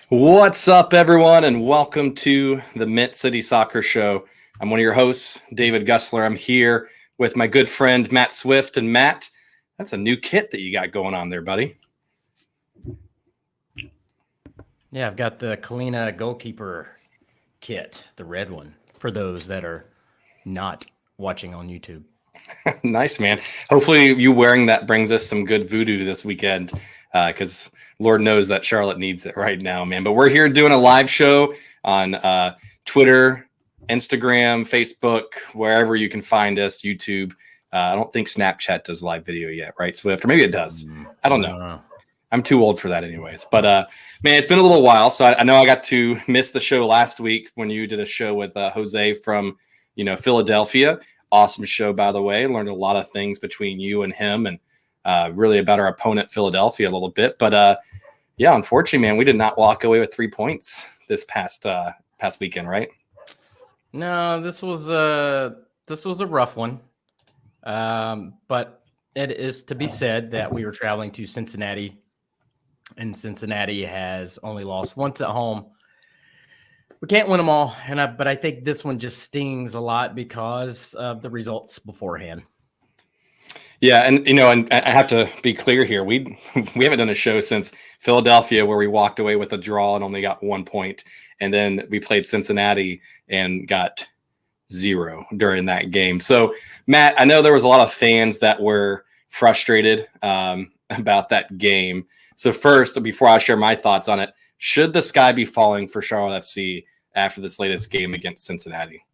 What's up, everyone, and welcome to the Mint City Soccer Show. I'm one of your hosts, David Gusler. I'm here with my good friend, Matt Swift. And Matt, that's a new kit that you got going on there, buddy. Yeah, I've got the Kalina goalkeeper kit, the red one, for those that are not watching on YouTube. Nice, man. Hopefully you wearing that brings us some good voodoo this weekend, because Lord knows that Charlotte needs it right now, man. But we're here doing a live show on Twitter, Instagram, Facebook, wherever you can find us, YouTube. I don't think Snapchat does live video yet, right, Swift? Or maybe it does. I don't know. I'm too old for that anyways. But, man, it's been a little while. So I know I got to miss the show last week when you did a show with Jose from, Philadelphia. Awesome show, by the way. Learned a lot of things between you and him and really about our opponent, Philadelphia, a little bit. But, yeah, unfortunately, man, we did not walk away with 3 points this past weekend, right? No, this was a rough one. But it is to be said that we were traveling to Cincinnati, and Cincinnati has only lost once at home. We can't win them all, but I think this one just stings a lot because of the results beforehand. Yeah, and I have to be clear here. We haven't done a show since Philadelphia where we walked away with a draw and only got 1 point, and then we played Cincinnati and got 0 during that game. So, Matt, I know there was a lot of fans that were frustrated about that game. So first, before I share my thoughts on it, should the sky be falling for Charlotte FC after this latest game against Cincinnati?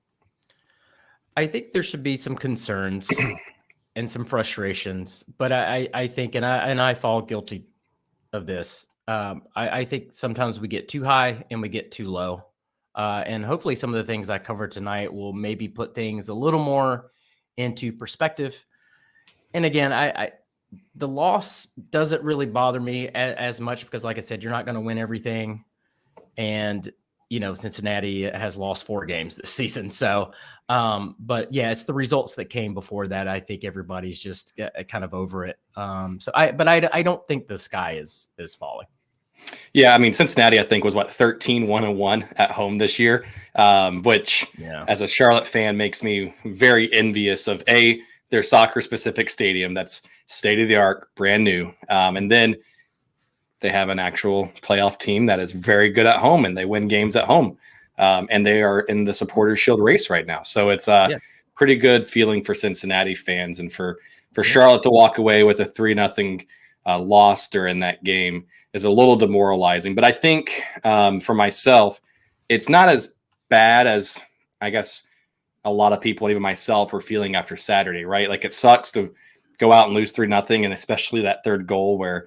I think there should be some concerns and some frustrations, but I think, and I fall guilty of this. I think sometimes we get too high and we get too low. And hopefully some of the things I covered tonight will maybe put things a little more into perspective. And again, the loss doesn't really bother me as much because, like I said, you're not going to win everything. And, Cincinnati has lost 4 games this season. So, but yeah, it's the results that came before that. I think everybody's just kind of over it. I don't think the sky is falling. Yeah, I mean, Cincinnati, I think, was 13-1-1 at home this year, which, as a Charlotte fan, makes me very envious of their soccer-specific stadium that's state-of-the-art, brand new, and then they have an actual playoff team that is very good at home, and they win games at home, and they are in the Supporters' Shield race right now. So it's a pretty good feeling for Cincinnati fans, and for Charlotte to walk away with a 3-0 loss during that game is a little demoralizing. But I think for myself, it's not as bad as I guess a lot of people, even myself, were feeling after Saturday, right? Like, it sucks to go out and lose 3-0, and especially that third goal where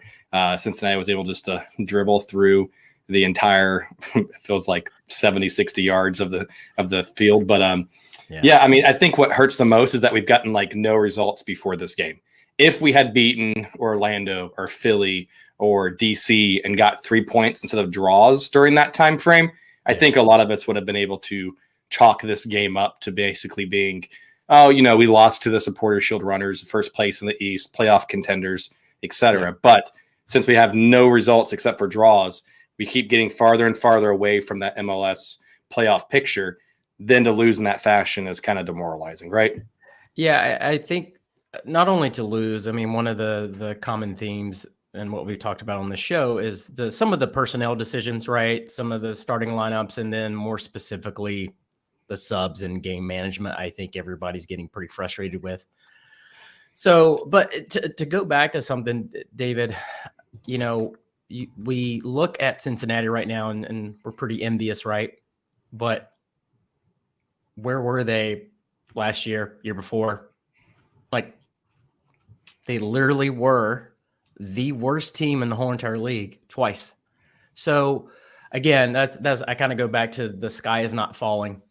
Cincinnati was able just to dribble through the entire, it feels like 70, 60 yards of the field. But yeah, I mean, I think what hurts the most is that we've gotten no results before this game. If we had beaten Orlando or Philly or DC and got 3 points instead of draws during that time frame, I think a lot of us would have been able to chalk this game up to basically being, we lost to the Supporters' Shield runners, first place in the East, playoff contenders, etc. Yeah. But since we have no results except for draws, we keep getting farther and farther away from that MLS playoff picture. Then to lose in that fashion is kind of demoralizing, right? Yeah, I think not only to lose, I mean, one of the common themes and what we've talked about on the show is some of the personnel decisions, right? Some of the starting lineups, and then more specifically the subs and game management. I think everybody's getting pretty frustrated with. So, but to go back to something, David, we look at Cincinnati right now and we're pretty envious, right? But where were they last year, year before? Like, they literally were the worst team in the whole entire league twice. So again, that's I kind of go back to the sky is not falling.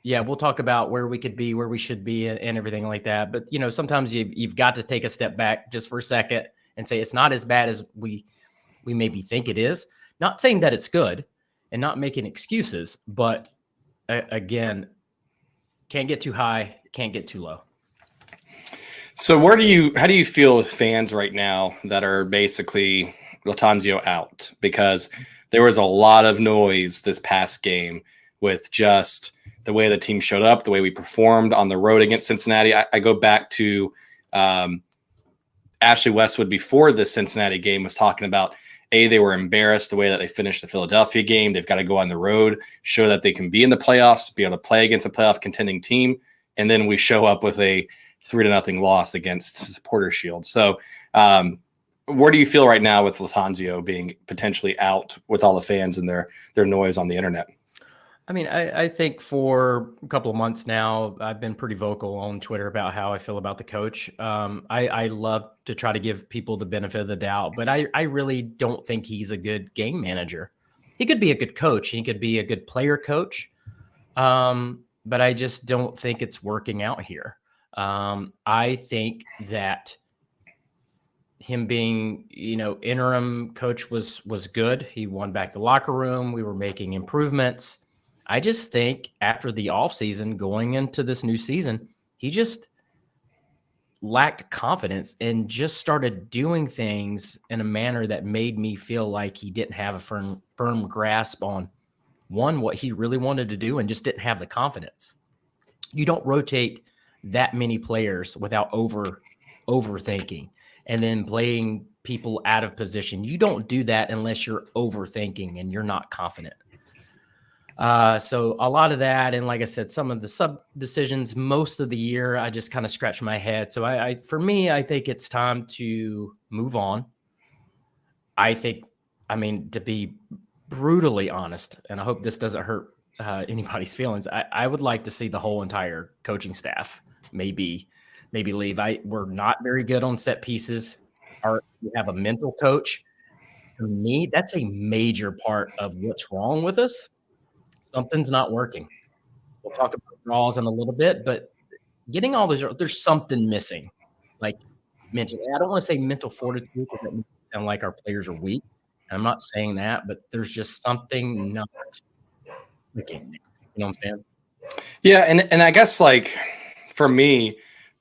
Yeah, we'll talk about where we could be, where we should be, and everything like that. But sometimes you've got to take a step back just for a second and say it's not as bad as we maybe think it is. Not saying that it's good and not making excuses, but again, can't get too high, can't get too low. So how do you feel with fans right now that are basically Latanzio out, because there was a lot of noise this past game with just the way the team showed up, the way we performed on the road against Cincinnati. I go back to Ashley Westwood before the Cincinnati game was talking about, they were embarrassed the way that they finished the Philadelphia game. They've got to go on the road, show that they can be in the playoffs, be able to play against a playoff contending team. And then we show up with a 3-0 loss against Porter Shield. So where do you feel right now with Latanzio being potentially out with all the fans and their noise on the internet? I mean, I think for a couple of months now, I've been pretty vocal on Twitter about how I feel about the coach. I love to try to give people the benefit of the doubt, but I really don't think he's a good game manager. He could be a good coach. He could be a good player coach. But I just don't think it's working out here. I think that him being, interim coach was good. He won back the locker room. We were making improvements. I just think after the offseason going into this new season, he just lacked confidence and just started doing things in a manner that made me feel like he didn't have a firm grasp on, one, what he really wanted to do, and just didn't have the confidence. You don't rotate that many players without overthinking and then playing people out of position. You don't do that unless you're overthinking and you're not confident. So a lot of that, and like I said, some of the sub decisions most of the year, I just kind of scratch my head. So for me, I think it's time to move on. To be brutally honest, and I hope this doesn't hurt anybody's feelings, I would like to see the whole entire coaching staff maybe leave. We're not very good on set pieces. We have a mental coach. For me, that's a major part of what's wrong with us. Something's not working. We'll talk about draws in a little bit, but getting all those, there's something missing. Like mentally, I don't want to say mental fortitude because that makes it sound like our players are weak. And I'm not saying that, but there's just something not clicking. You know what I'm saying? Yeah, and I guess like for me,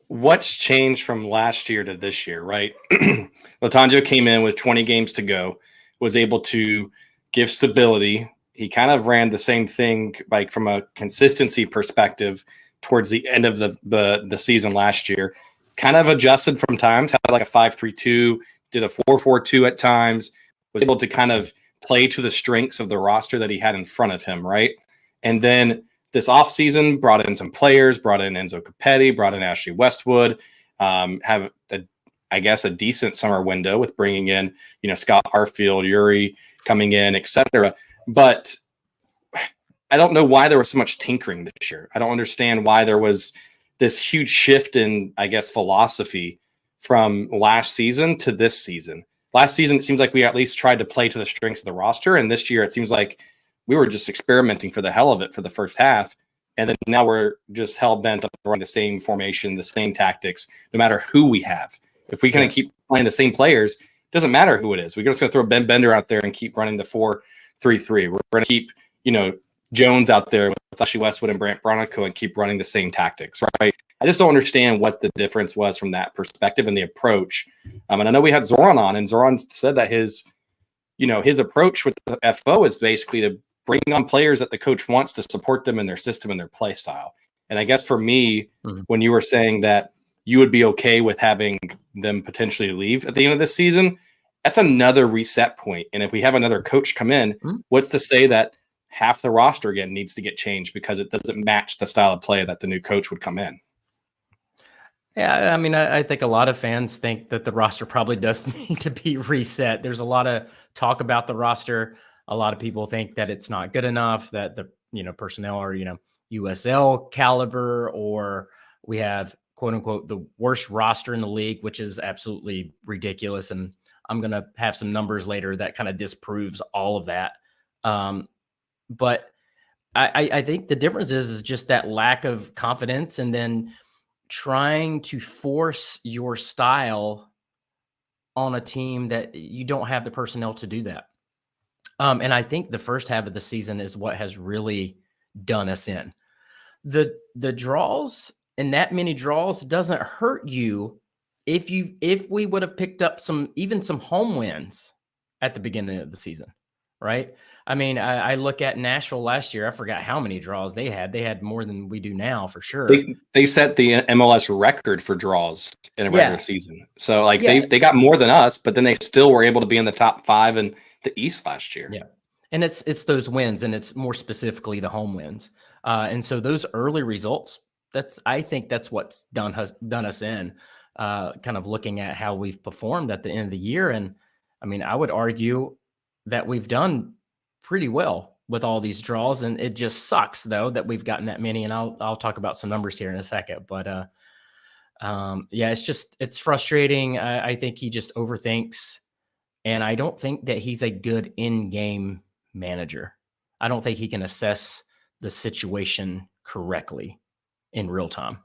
what's changed from last year to this year, right? Latanzio came in with 20 games to go, was able to give stability. He kind of ran the same thing, like from a consistency perspective, towards the end of the season last year. Kind of adjusted from times, had like a 5-3-2, did a 4-4-2 at times, was able to kind of play to the strengths of the roster that he had in front of him, right? And then this offseason brought in some players, brought in Enzo Capetti, brought in Ashley Westwood, have a decent summer window with bringing in, Scott Harfield, Yuri coming in, etc. But I don't know why there was so much tinkering this year. I don't understand why there was this huge shift in, philosophy from last season to this season. Last season, it seems like we at least tried to play to the strengths of the roster. And this year, it seems like we were just experimenting for the hell of it for the first half. And then now we're just hell-bent on running the same formation, the same tactics, no matter who we have. If we kind of keep playing the same players, it doesn't matter who it is. We're just going to throw Ben Bender out there and keep running the 4-3-3. We're going to keep, Jones out there with Ashley Westwood and Brant Bronico and keep running the same tactics, right? I just don't understand what the difference was from that perspective and the approach. And I know we had Zoran on, and Zoran said that his approach with the FO is basically to bring on players that the coach wants to support them in their system and their play style. And I guess for me, when you were saying that you would be okay with having them potentially leave at the end of this season, that's another reset point. And if we have another coach come in, what's to say that half the roster again needs to get changed because it doesn't match the style of play that the new coach would come in? Yeah, I think a lot of fans think that the roster probably does need to be reset. There's a lot of talk about the roster. A lot of people think that it's not good enough, that the personnel are USL caliber, or we have quote unquote the worst roster in the league, which is absolutely ridiculous. And I'm going to have some numbers later that kind of disproves all of that. But I think the difference is just that lack of confidence, and then trying to force your style on a team that you don't have the personnel to do that. And I think the first half of the season is what has really done us in. The draws, and that many draws doesn't hurt you if we would have picked up some home wins. at the beginning of the season, right? I mean, I look at Nashville last year. I forgot how many draws they had. They had more than we do now, for sure. They set the MLS record for draws in a regular season. So like Yeah. they got more than us, but then they still were able to be in the top 5 in the East last year. Yeah. And it's those wins, and it's more specifically the home wins. And so those early results, I think that's what's done us in, kind of looking at how we've performed at the end of the year. And I mean, I would argue that we've done pretty well with all these draws, and it just sucks though that we've gotten that many. And I'll talk about some numbers here in a second, but yeah, it's frustrating. I think he just overthinks, and I don't think that he's a good in-game manager. I don't think he can assess the situation correctly in real time.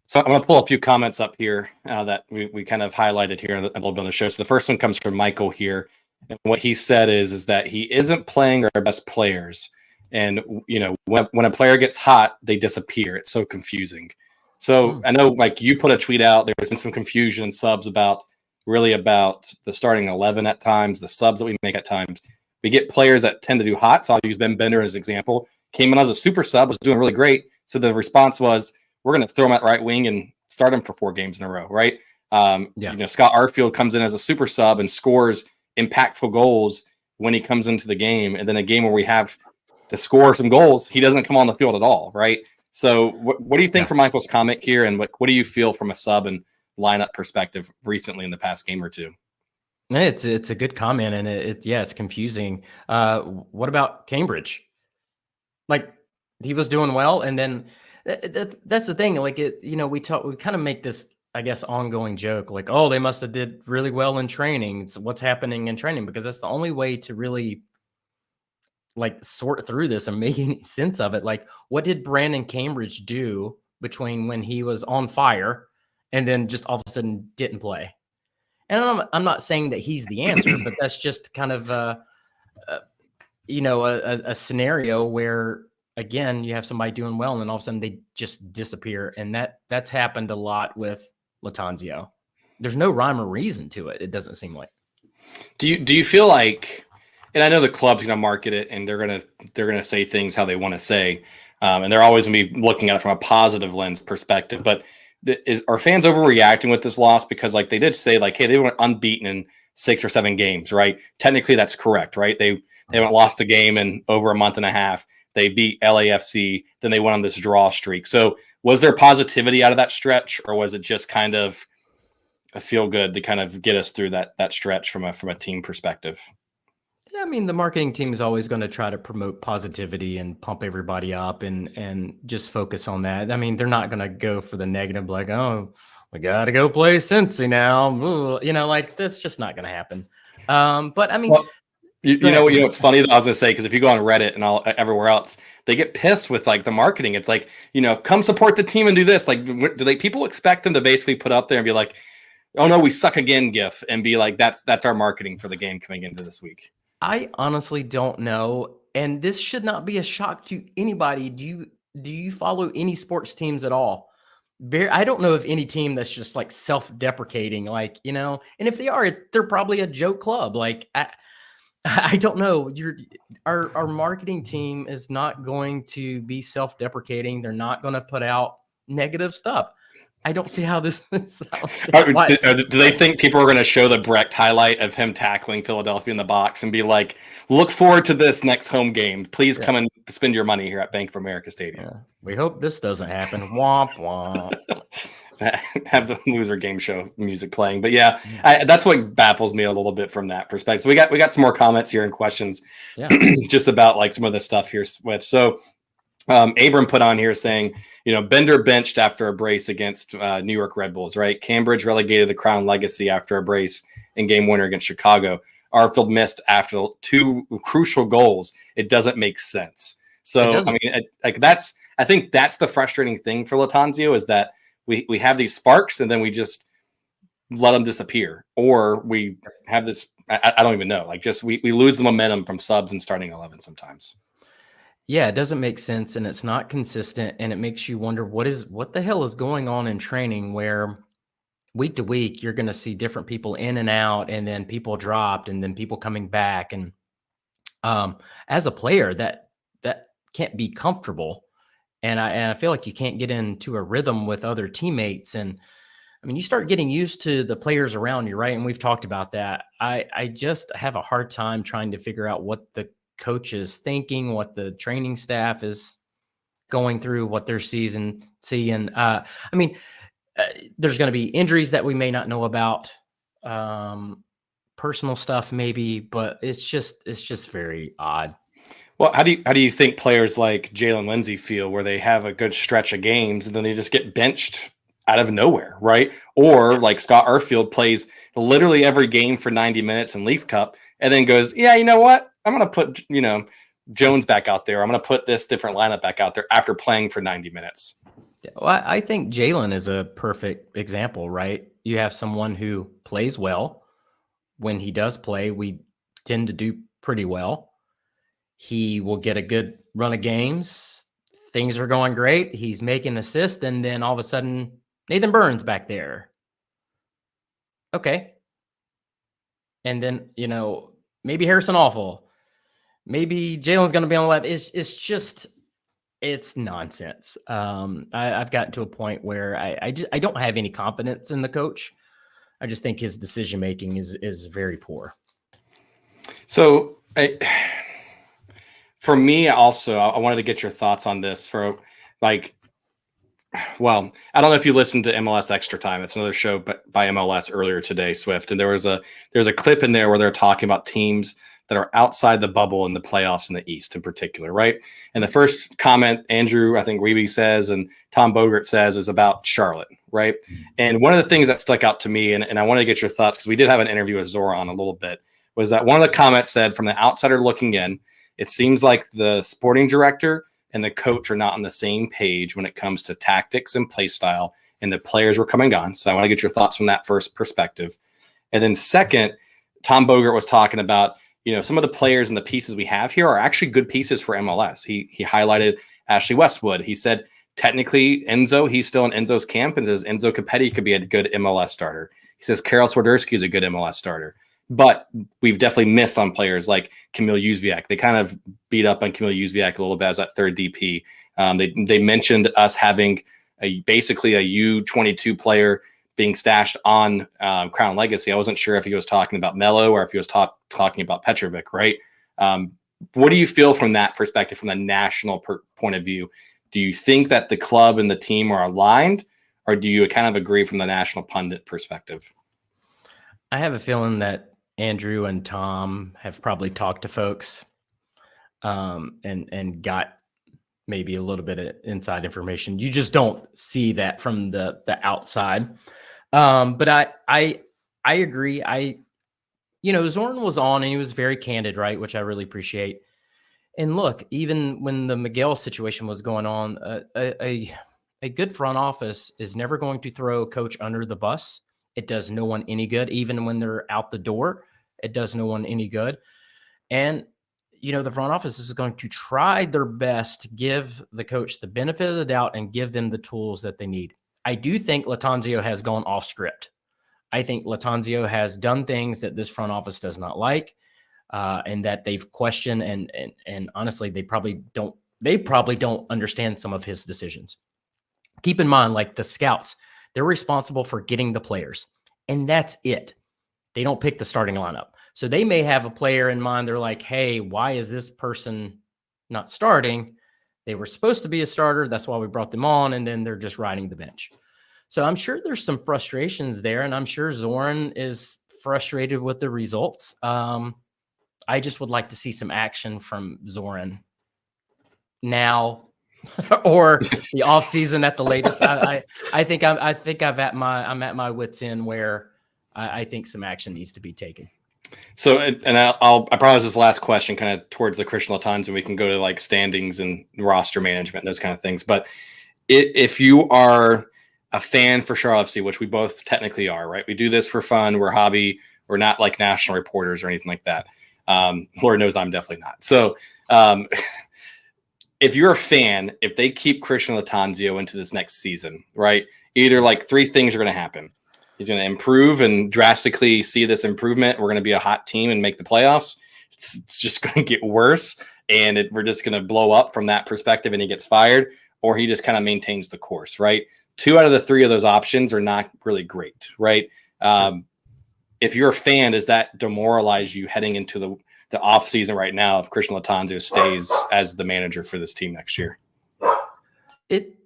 So I'm going to pull a few comments up here that we kind of highlighted here a little bit on the show. So the first one comes from Michael here. And what he said is that he isn't playing our best players. And, you know, when a player gets hot, they disappear. It's so confusing. So I know, like, you put a tweet out, there's been some confusion in subs about the starting 11 at times, the subs that we make at times. We get players that tend to do hot. So I'll use Ben Bender as an example. Came in as a super sub, was doing really great. So the response was, we're going to throw him at right wing and start him for 4 games in a row, right? You know, Scott Arfield comes in as a super sub and scores impactful goals when he comes into the game. And then a game where we have to score some goals, he doesn't come on the field at all, right? So what do you think from Michael's comment here? And what do you feel from a sub and lineup perspective recently in the past game or two? It's a good comment, and it's confusing. What about Cambridge? Like, he was doing well, and then that's the thing. Like, we kind of make this, I guess, ongoing joke, like, oh, they must have did really well in training. It's what's happening in training, because that's the only way to really like sort through this and make any sense of it. Like, what did Brandon Cambridge do between when he was on fire and then just all of a sudden didn't play? And I'm not saying that he's the answer, but that's just kind of a scenario where, again, you have somebody doing well and then all of a sudden they just disappear. And that's happened a lot with Latanzio. There's no rhyme or reason to it. It doesn't seem like. Do you feel like, and I know the club's going to market it and they're going to say things how they want to say, and they're always going to be looking at it from a positive lens perspective, but are fans overreacting with this loss? Because like they did say, like, hey, they went unbeaten in 6 or 7 games, right? Technically that's correct, right? They haven't lost a game in over a month and a half. They beat LAFC, then they went on this draw streak. So was there positivity out of that stretch, or was it just kind of a feel good to kind of get us through that stretch from a team perspective? Yeah, I mean, the marketing team is always going to try to promote positivity and pump everybody up and just focus on that. I mean, they're not going to go for the negative, like, oh, we got to go play Cincy now. Ooh, like, that's just not going to happen. But I mean, you know, it's funny that I was going to say, because if you go on Reddit and everywhere else, they get pissed with like the marketing. It's like, come support the team and do this. Like, people expect them to basically put up there and be like, oh no, we suck again, GIF, and be like, that's our marketing for the game coming into this week? I honestly don't know, and this should not be a shock to anybody. Do you follow any sports teams at all? I don't know of any team that's just like self-deprecating, like, and if they are, they're probably a joke club. Like, I don't know. Our marketing team is not going to be self-deprecating. They're not going to put out negative stuff. I don't see how this is. Do they think people are going to show the Brecht highlight of him tackling Philadelphia in the box and be like, look forward to this next home game. Please come and spend your money here at Bank of America Stadium. Yeah. We hope this doesn't happen. Womp, womp. Have the loser game show music playing. But yeah, that's what baffles me a little bit from that perspective. So we got some more comments here and questions just about like some of the stuff here, Swift. So Abram put on here saying, Bender benched after a brace against New York Red Bulls, right? Cambridge relegated the Crown Legacy after a brace in game winner against Chicago. Arfield missed after 2 crucial goals. It doesn't make sense. So, I mean, I think that's the frustrating thing for Latanzio, is that we have these sparks and then we just let them disappear, or we have this, I don't even know, like just we lose the momentum from subs and starting 11 sometimes. Yeah, it doesn't make sense, and it's not consistent, and it makes you wonder what the hell is going on in training, where week to week, you're going to see different people in and out, and then people dropped, and then people coming back. And as a player, that can't be comfortable. And I feel like you can't get into a rhythm with other teammates. And I mean, you start getting used to the players around you, right? And we've talked about that. I just have a hard time trying to figure out what the coach is thinking, what the training staff is going through, what they're seeing. I mean, there's going to be injuries that we may not know about, personal stuff maybe, but it's just very odd. Well, how do you think players like Jalen Lindsey feel, where they have a good stretch of games and then they just get benched out of nowhere, right? Or like Scott Arfield plays literally every game for 90 minutes in Leagues Cup and then goes, yeah, you know what? I'm going to put, Jones back out there. I'm going to put this different lineup back out there after playing for 90 minutes. Well, I think Jalen is a perfect example, right? You have someone who plays well. When he does play, we tend to do pretty well. He will get a good run of games. Things are going great. He's making assists, and then all of a sudden, Nathan Burns back there. Okay. And then, maybe Harrison Awful. Maybe Jalen's going to be on the left. It's nonsense. I've gotten to a point where I don't have any confidence in the coach. I just think his decision making is very poor. So, for me, also, I wanted to get your thoughts on this. I don't know if you listened to MLS Extra Time. It's another show by MLS earlier today, Swift, and there's a clip in there where they're talking about teams that are outside the bubble in the playoffs in the East in particular, right? And the first comment Andrew, I think Reeby says, and Tom Bogert says, is about Charlotte, right? And one of the things that stuck out to me, and I wanted to get your thoughts, because we did have an interview with Zoran a little bit, was that one of the comments said, from the outsider looking in, it seems like the sporting director and the coach are not on the same page when it comes to tactics and play style, and the players were coming on. So I want to get your thoughts from that first perspective. And then second, Tom Bogert was talking about, some of the players and the pieces we have here are actually good pieces for MLS. He highlighted Ashley Westwood. He said, technically, he's still in Enzo's camp, and says Enzo Capetti could be a good MLS starter. He says Karol Swiderski is a good MLS starter. But we've definitely missed on players like Kamil Jóźwiak. They kind of beat up on Kamil Jóźwiak a little bit as that third DP. They mentioned us having basically a U22 player being stashed on Crown Legacy. I wasn't sure if he was talking about Melo or if he was talking about Petrovic, right? What do you feel from that perspective, from the national point of view? Do you think that the club and the team are aligned, or do you kind of agree from the national pundit perspective? I have a feeling that Andrew and Tom have probably talked to folks and got maybe a little bit of inside information. You just don't see that from the outside. But I agree. Zoran was on and he was very candid, right? Which I really appreciate. And look, even when the Miguel situation was going on, a good front office is never going to throw a coach under the bus. It does no one any good. Even when they're out the door, it does no one any good. And, the front office is going to try their best to give the coach the benefit of the doubt and give them the tools that they need. I do think Lattanzio has gone off script. I think Lattanzio has done things that this front office does not like, and that they've questioned. And honestly, they probably don't understand some of his decisions. Keep in mind, like the scouts, they're responsible for getting the players, and that's it. They don't pick the starting lineup. So they may have a player in mind. They're like, hey, why is this person not starting? They were supposed to be a starter. That's why we brought them on. And then they're just riding the bench. So I'm sure there's some frustrations there. And I'm sure Zoran is frustrated with the results. I just would like to see some action from Zoran now or the off season at the latest. I think I'm at my wit's end where I think some action needs to be taken. So, and I promise this last question kind of towards the Christian Lattanzio, and we can go to like standings and roster management and those kind of things. But if you are a fan for Charlotte FC, which we both technically are, right? We do this for fun. We're hobby. We're not like national reporters or anything like that. Lord knows I'm definitely not. So if you're a fan, if they keep Christian Lattanzio into this next season, right? Either like three things are going to happen. he's going to improve and drastically see this improvement. We're going to be a hot team and make the playoffs. It's just going to get worse, and we're just going to blow up from that perspective, and he gets fired, or he just kind of maintains the course, right? 2 out of the 3 of those options are not really great, right? If you're a fan, does that demoralize you heading into the off season right now if Christian Lattanzio stays as the manager for this team next year? It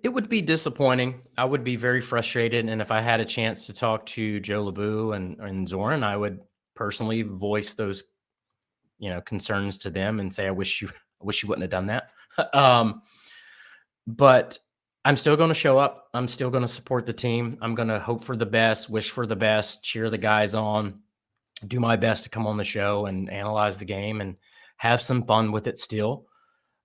would be disappointing. I would be very frustrated, and if I had a chance to talk to Joe LeBou and Zoran, I would personally voice those, concerns to them and say, I wish you wouldn't have done that. But I'm still going to show up. I'm still going to support the team. I'm going to hope for the best, wish for the best, cheer the guys on, do my best to come on the show and analyze the game and have some fun with it still.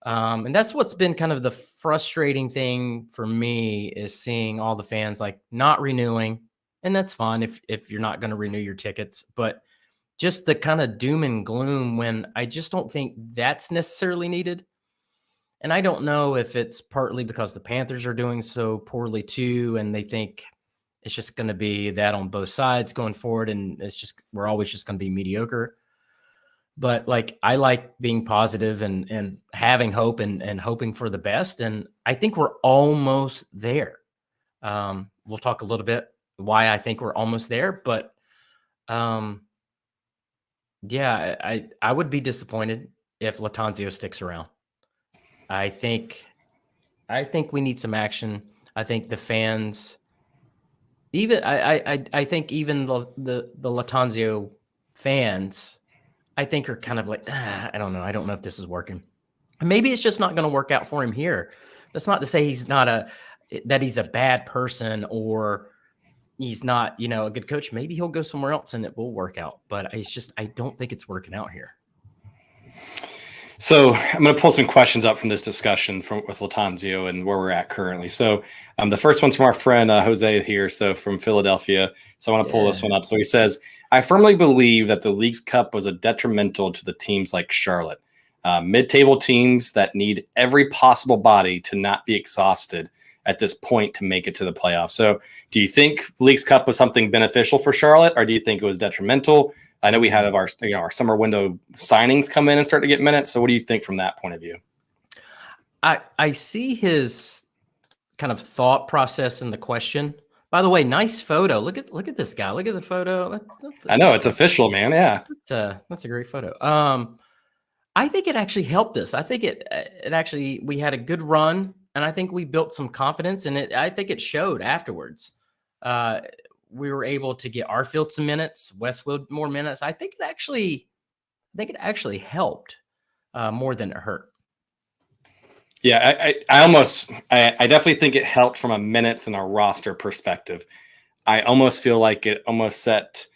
And that's what's been kind of the frustrating thing for me, is seeing all the fans like not renewing. And that's fine if you're not going to renew your tickets, but just the kind of doom and gloom, when I just don't think that's necessarily needed. And I don't know if it's partly because the Panthers are doing so poorly too, and they think it's just going to be that on both sides going forward, and we're always just going to be mediocre. But like, I like being positive and having hope and hoping for the best. And I think we're almost there. We'll talk a little bit why I think we're almost there, but yeah, I would be disappointed if Lattanzio sticks around. I think we need some action. I think the fans, I think even the Lattanzio fans, I think are kind of like, I don't know. I don't know if this is working. Maybe it's just not going to work out for him here. That's not to say that he's a bad person or he's not, a good coach. Maybe he'll go somewhere else and it will work out. But I don't think it's working out here. So I'm going to pull some questions up from this discussion with Lattanzio and where we're at currently. So the first one's from our friend Jose here, so from Philadelphia. So I want to pull this one up. So he says, I firmly believe that the League's Cup was a detrimental to the teams like Charlotte. Mid-table teams that need every possible body to not be exhausted at this point to make it to the playoffs. So do you think League's Cup was something beneficial for Charlotte, or do you think it was detrimental? I know we had our summer window signings come in and start to get minutes. So what do you think from that point of view? I see his kind of thought process in the question. By the way, nice photo. Look at this guy. Look at the photo. I know it's official, man. Yeah, that's a great photo. I think it actually helped us. I think it actually, we had a good run, and I think we built some confidence, and I think it showed afterwards. We were able to get Arfield some minutes, Westwood more minutes. I think it actually helped more than it hurt. Yeah, I definitely think it helped from a minutes and a roster perspective. I almost feel like it almost set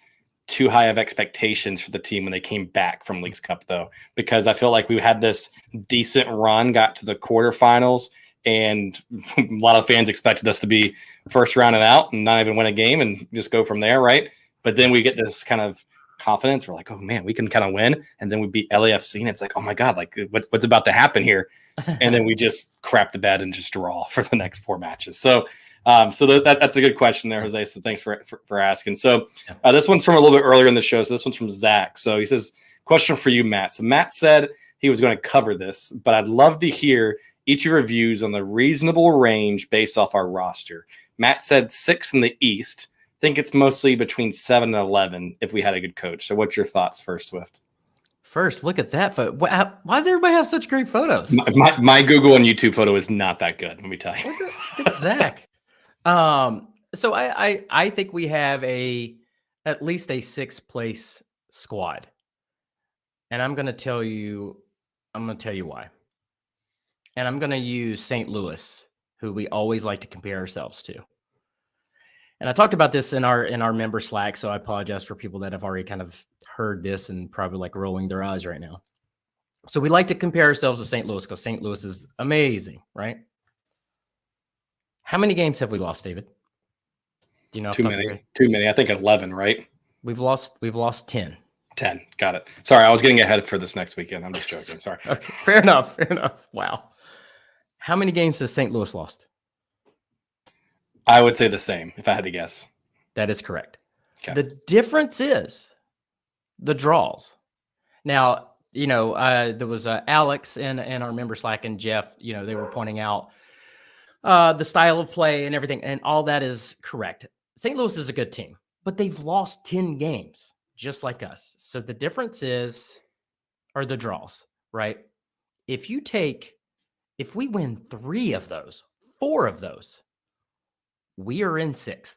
too high of expectations for the team when they came back from Leagues Cup, though, because I feel like we had this decent run, got to the quarterfinals, and a lot of fans expected us to be first round and out and not even win a game and just go from there, right? But then we get this kind of confidence. We're like, oh man, we can kind of win. And then we beat LAFC, and it's like, oh my God, like what's about to happen here? And then we just crap the bed and just draw for the next 4 matches. So that's a good question there, Jose. So thanks for asking. So this one's from a little bit earlier in the show. So this one's from Zach. So he says, question for you, Matt. So Matt said he was going to cover this, but I'd love to hear each of your views on the reasonable range based off our roster. Matt said 6 in the East. I think it's mostly between 7 and 11 if we had a good coach. So what's your thoughts first, Swift? First, look at that photo. Why does everybody have such great photos? My Google and YouTube photo is not that good, let me tell you. Look at Zach. So I think we have at least a 6th place squad. And I'm going to tell you why. And I'm going to use St. Louis, who we always like to compare ourselves to. And I talked about this in our member Slack, so I apologize for people that have already kind of heard this and probably like rolling their eyes right now. So we like to compare ourselves to St. Louis because St. Louis is amazing, right? How many games have we lost, David? Do you know? Too many. I think 11, right? We've lost 10. 10. Got it. Sorry, I was getting ahead for this next weekend. I'm just joking. Sorry. Okay, fair enough. Wow. How many games has St. Louis lost? I would say the same if I had to guess. That is correct. Okay. The difference is the draws. Now, there was Alex and our member Slack and Jeff, they were pointing out the style of play and everything, and all that is correct. St. Louis is a good team, but they've lost 10 games just like us. So the difference are the draws, right? If we win 3 of those, 4 of those, we are in 6th.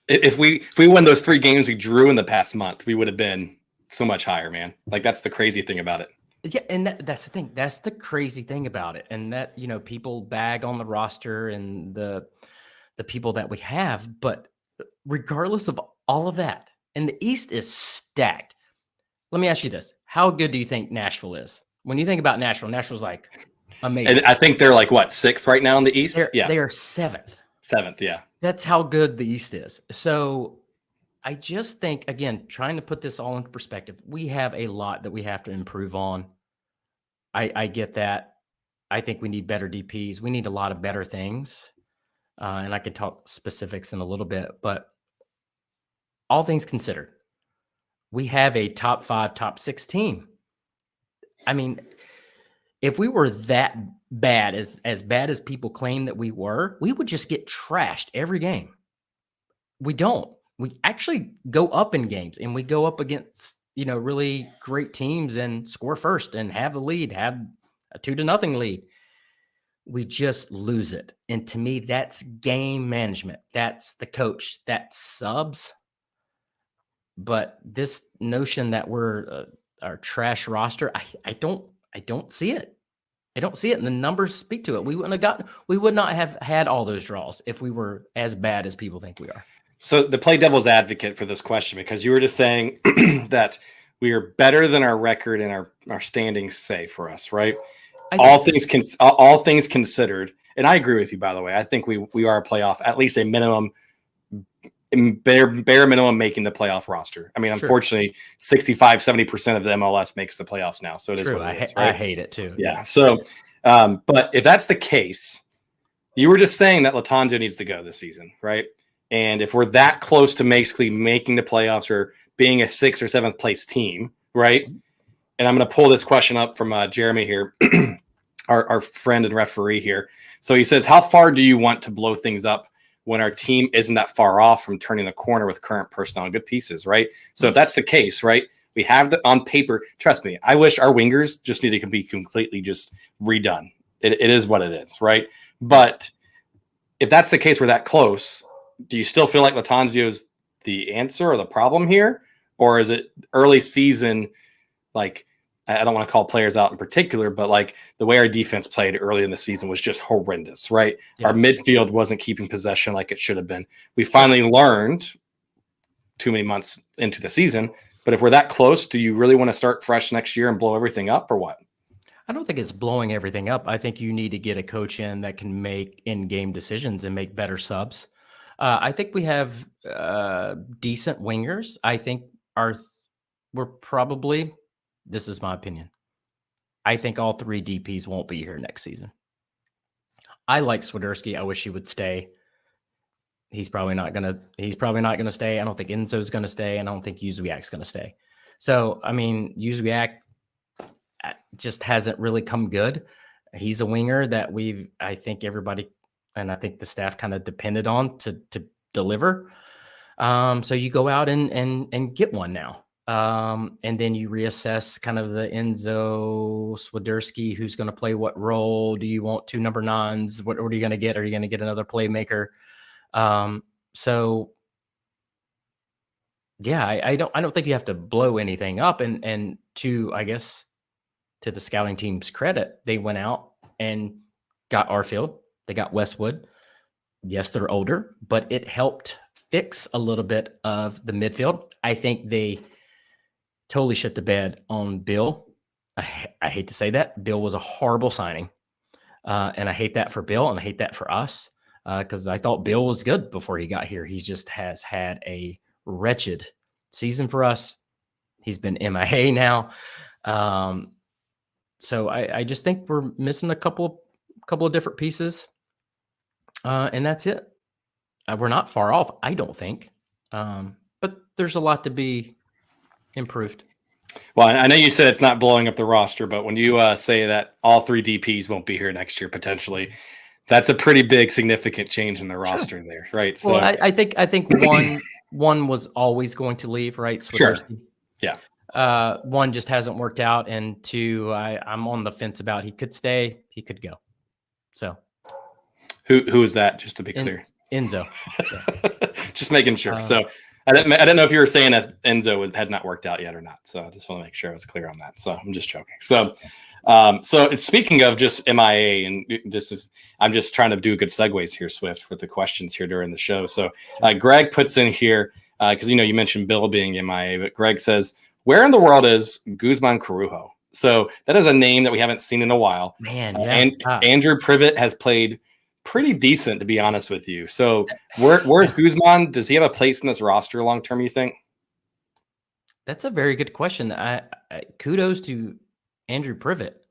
If we win those 3 games we drew in the past month, we would have been so much higher, man. Like, that's the crazy thing about it. Yeah, and that's the thing. That's the crazy thing about it. And that, people bag on the roster and the people that we have, but regardless of all of that, and the East is stacked. Let me ask you this. How good do you think Nashville is? When you think about Nashville, Nashville's like amazing. And I think they're like, what, 6th right now in the East? They are 7th. 7th, yeah. That's how good the East is. So I just think, again, trying to put this all into perspective, we have a lot that we have to improve on. I get that. I think we need better DPs. We need a lot of better things. And I can talk specifics in a little bit, but all things considered, we have a top 5, top 6 team. I mean, if we were that bad, as bad as people claim that we were, we would just get trashed every game. We don't. We actually go up in games, and we go up against, really great teams and score first and have the lead, have a 2-0 lead. We just lose it. And to me, that's game management. That's the coach. That's subs. But this notion that we're our trash roster, I don't see it. I don't see it. And the numbers speak to it. We would not have had all those draws if we were as bad as people think we are. So to play devil's advocate for this question, because you were just saying that we are better than our record and our standings say for us, right? All things considered, and I agree with you, by the way. I think we are a playoff, at least a minimum, bare minimum making the playoff roster. I mean, unfortunately, 65-70% of the MLS makes the playoffs now. So it is what it is, right? I hate it too. Yeah. So, but if that's the case, you were just saying that Lattanzio needs to go this season, right? And if we're that close to basically making the playoffs or being a 6th or 7th place team, right? And I'm going to pull this question up from Jeremy here, our friend and referee here. So he says, how far do you want to blow things up when our team isn't that far off from turning the corner with current personnel and good pieces, right? So if that's the case, right, we have on paper, trust me, I wish our wingers just need to be completely just redone. It is what it is, right? But if that's the case, we're that close, do you still feel like Lattanzio is the answer or the problem here? Or is it early season, like, I don't want to call players out in particular, but like the way our defense played early in the season was just horrendous, right? Yeah. Our midfield wasn't keeping possession like it should have been. We finally learned too many months into the season, but if we're that close, do you really want to start fresh next year and blow everything up or what? I don't think it's blowing everything up. I think you need to get a coach in that can make in-game decisions and make better subs. I think we have decent wingers. I think we're probably, this is my opinion, I think all 3 DPs won't be here next season. I like Swiderski. I wish he would stay. He's probably not gonna stay. I don't think Enzo's gonna stay, and I don't think Józwiak's gonna stay. So, I mean, Józwiak just hasn't really come good. He's a winger that I think everybody, and I think the staff kind of depended on to deliver. So you go out and get one now. And then you reassess kind of the Enzo, Swiderski, who's going to play what role. Do you want 2 number 9s? What are you going to get? Are you going to get another playmaker? So yeah, I don't think you have to blow anything up. And I guess to the scouting team's credit, they went out and got Arfield. They got Westwood. Yes, they're older, but it helped fix a little bit of the midfield. I think they totally shit the bed on Bill. I hate to say that. Bill was a horrible signing. And I hate that for Bill, and I hate that for us, because I thought Bill was good before he got here. He just has had a wretched season for us. He's been MIA now. So I just think we're missing a couple of different pieces. And that's it. We're not far off, I don't think. But there's a lot to be improved. Well, I know you said it's not blowing up the roster, but when you say that all 3 DPs won't be here next year potentially, that's a pretty big, significant change in the roster there, right? So, well, I think one was always going to leave, right? Sure. Yeah. One just hasn't worked out, and two, I'm on the fence about he could stay, he could go. So, who is that? Just to be clear, Enzo. Yeah. Just making sure. So I didn't know if you were saying that Enzo had not worked out yet or not. So I just want to make sure I was clear on that. So I'm just joking. So, speaking of just MIA, and I'm just trying to do good segues here, Swift, with the questions here during the show. So Greg puts in here, because you mentioned Bill being MIA, but Greg says, where in the world is Guzman Corujo? So that is a name that we haven't seen in a while. Man, yeah. And Andrew Privet has played pretty decent, to be honest with you. So where's Guzman? Does he have a place in this roster long term, you think? That's a very good question. Kudos to Andrew Privet.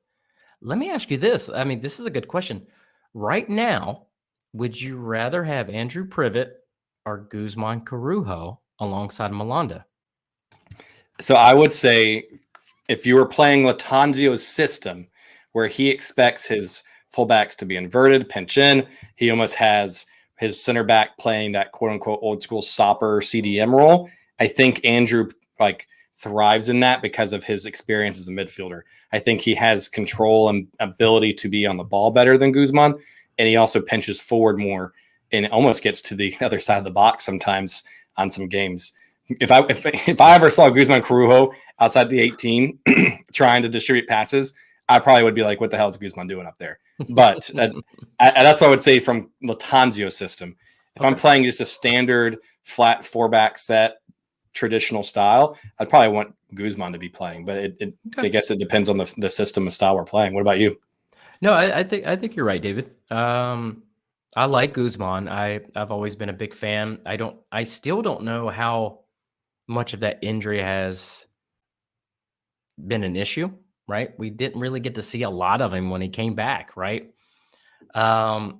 Let me ask you this. I mean, this is a good question. Right now, would you rather have Andrew Privet or Guzman Corujo alongside Malanda? So I would say if you were playing Latanzio's system, where he expects his fullbacks to be inverted, pinch in, he almost has his center back playing that quote unquote old school stopper CDM role. I think Andrew thrives in that because of his experience as a midfielder. I think he has control and ability to be on the ball better than Guzman, and he also pinches forward more and almost gets to the other side of the box sometimes on some games. If I ever saw Guzman Corujo outside the 18 trying to distribute passes, I probably would be like, what the hell is Guzman doing up there? But that's what I would say from Latanzio's system. If I'm playing just a standard flat 4-back set, traditional style, I'd probably want Guzman to be playing. But I guess it depends on the system and style we're playing. What about you? No, I think you're right, David. I like Guzman. I've always been a big fan. I still don't know how much of that injury has been an issue, right? We didn't really get to see a lot of him when he came back, right? So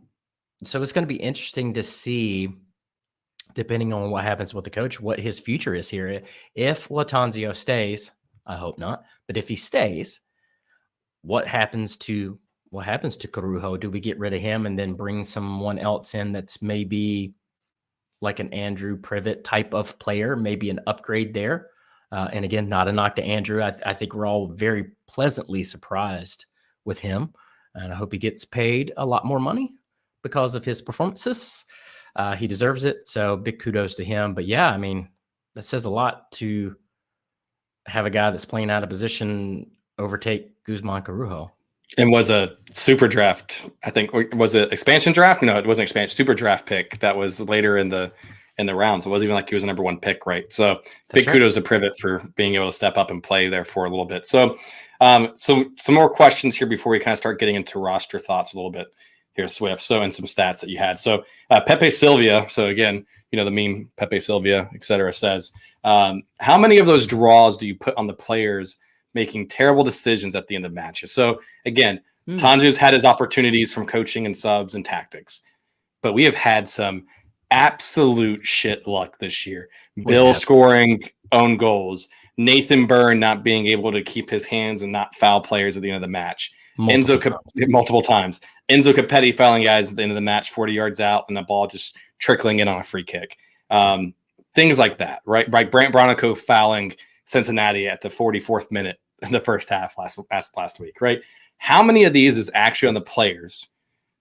it's going to be interesting to see, depending on what happens with the coach, what his future is here. If Latanzio stays, I hope not, but if he stays, what happens to Corujo? Do we get rid of him and then bring someone else in that's maybe like an Andrew Privet type of player, maybe an upgrade there? And again, not a knock to Andrew. I think we're all very pleasantly surprised with him, and I hope he gets paid a lot more money because of his performances. He deserves it. So big kudos to him. But yeah, I mean, that says a lot to have a guy that's playing out of position overtake Guzman Corujo. And was a super draft, I think. Or was it expansion draft? No, it wasn't expansion. Super draft pick that was later in the rounds. It wasn't even like he was a number 1 pick, right? So big kudos to Privet for being able to step up and play there for a little bit. So, some more questions here before we kind of start getting into roster thoughts a little bit here, Swift. So, and some stats that you had. So, Pepe Silvia. So again, the meme Pepe Silvia, et cetera, says, how many of those draws do you put on the players making terrible decisions at the end of matches? So again, Tanju's had his opportunities from coaching and subs and tactics, but we have had some absolute shit luck this year. Bill scoring own goals, Nathan Byrne not being able to keep his hands and not foul players at the end of the match. Multiple times. Enzo Capetti fouling guys at the end of the match, 40 yards out, and the ball just trickling in on a free kick. Things like that, right? Brant Bronico fouling Cincinnati at the 44th minute in the first half last week, right? How many of these is actually on the players,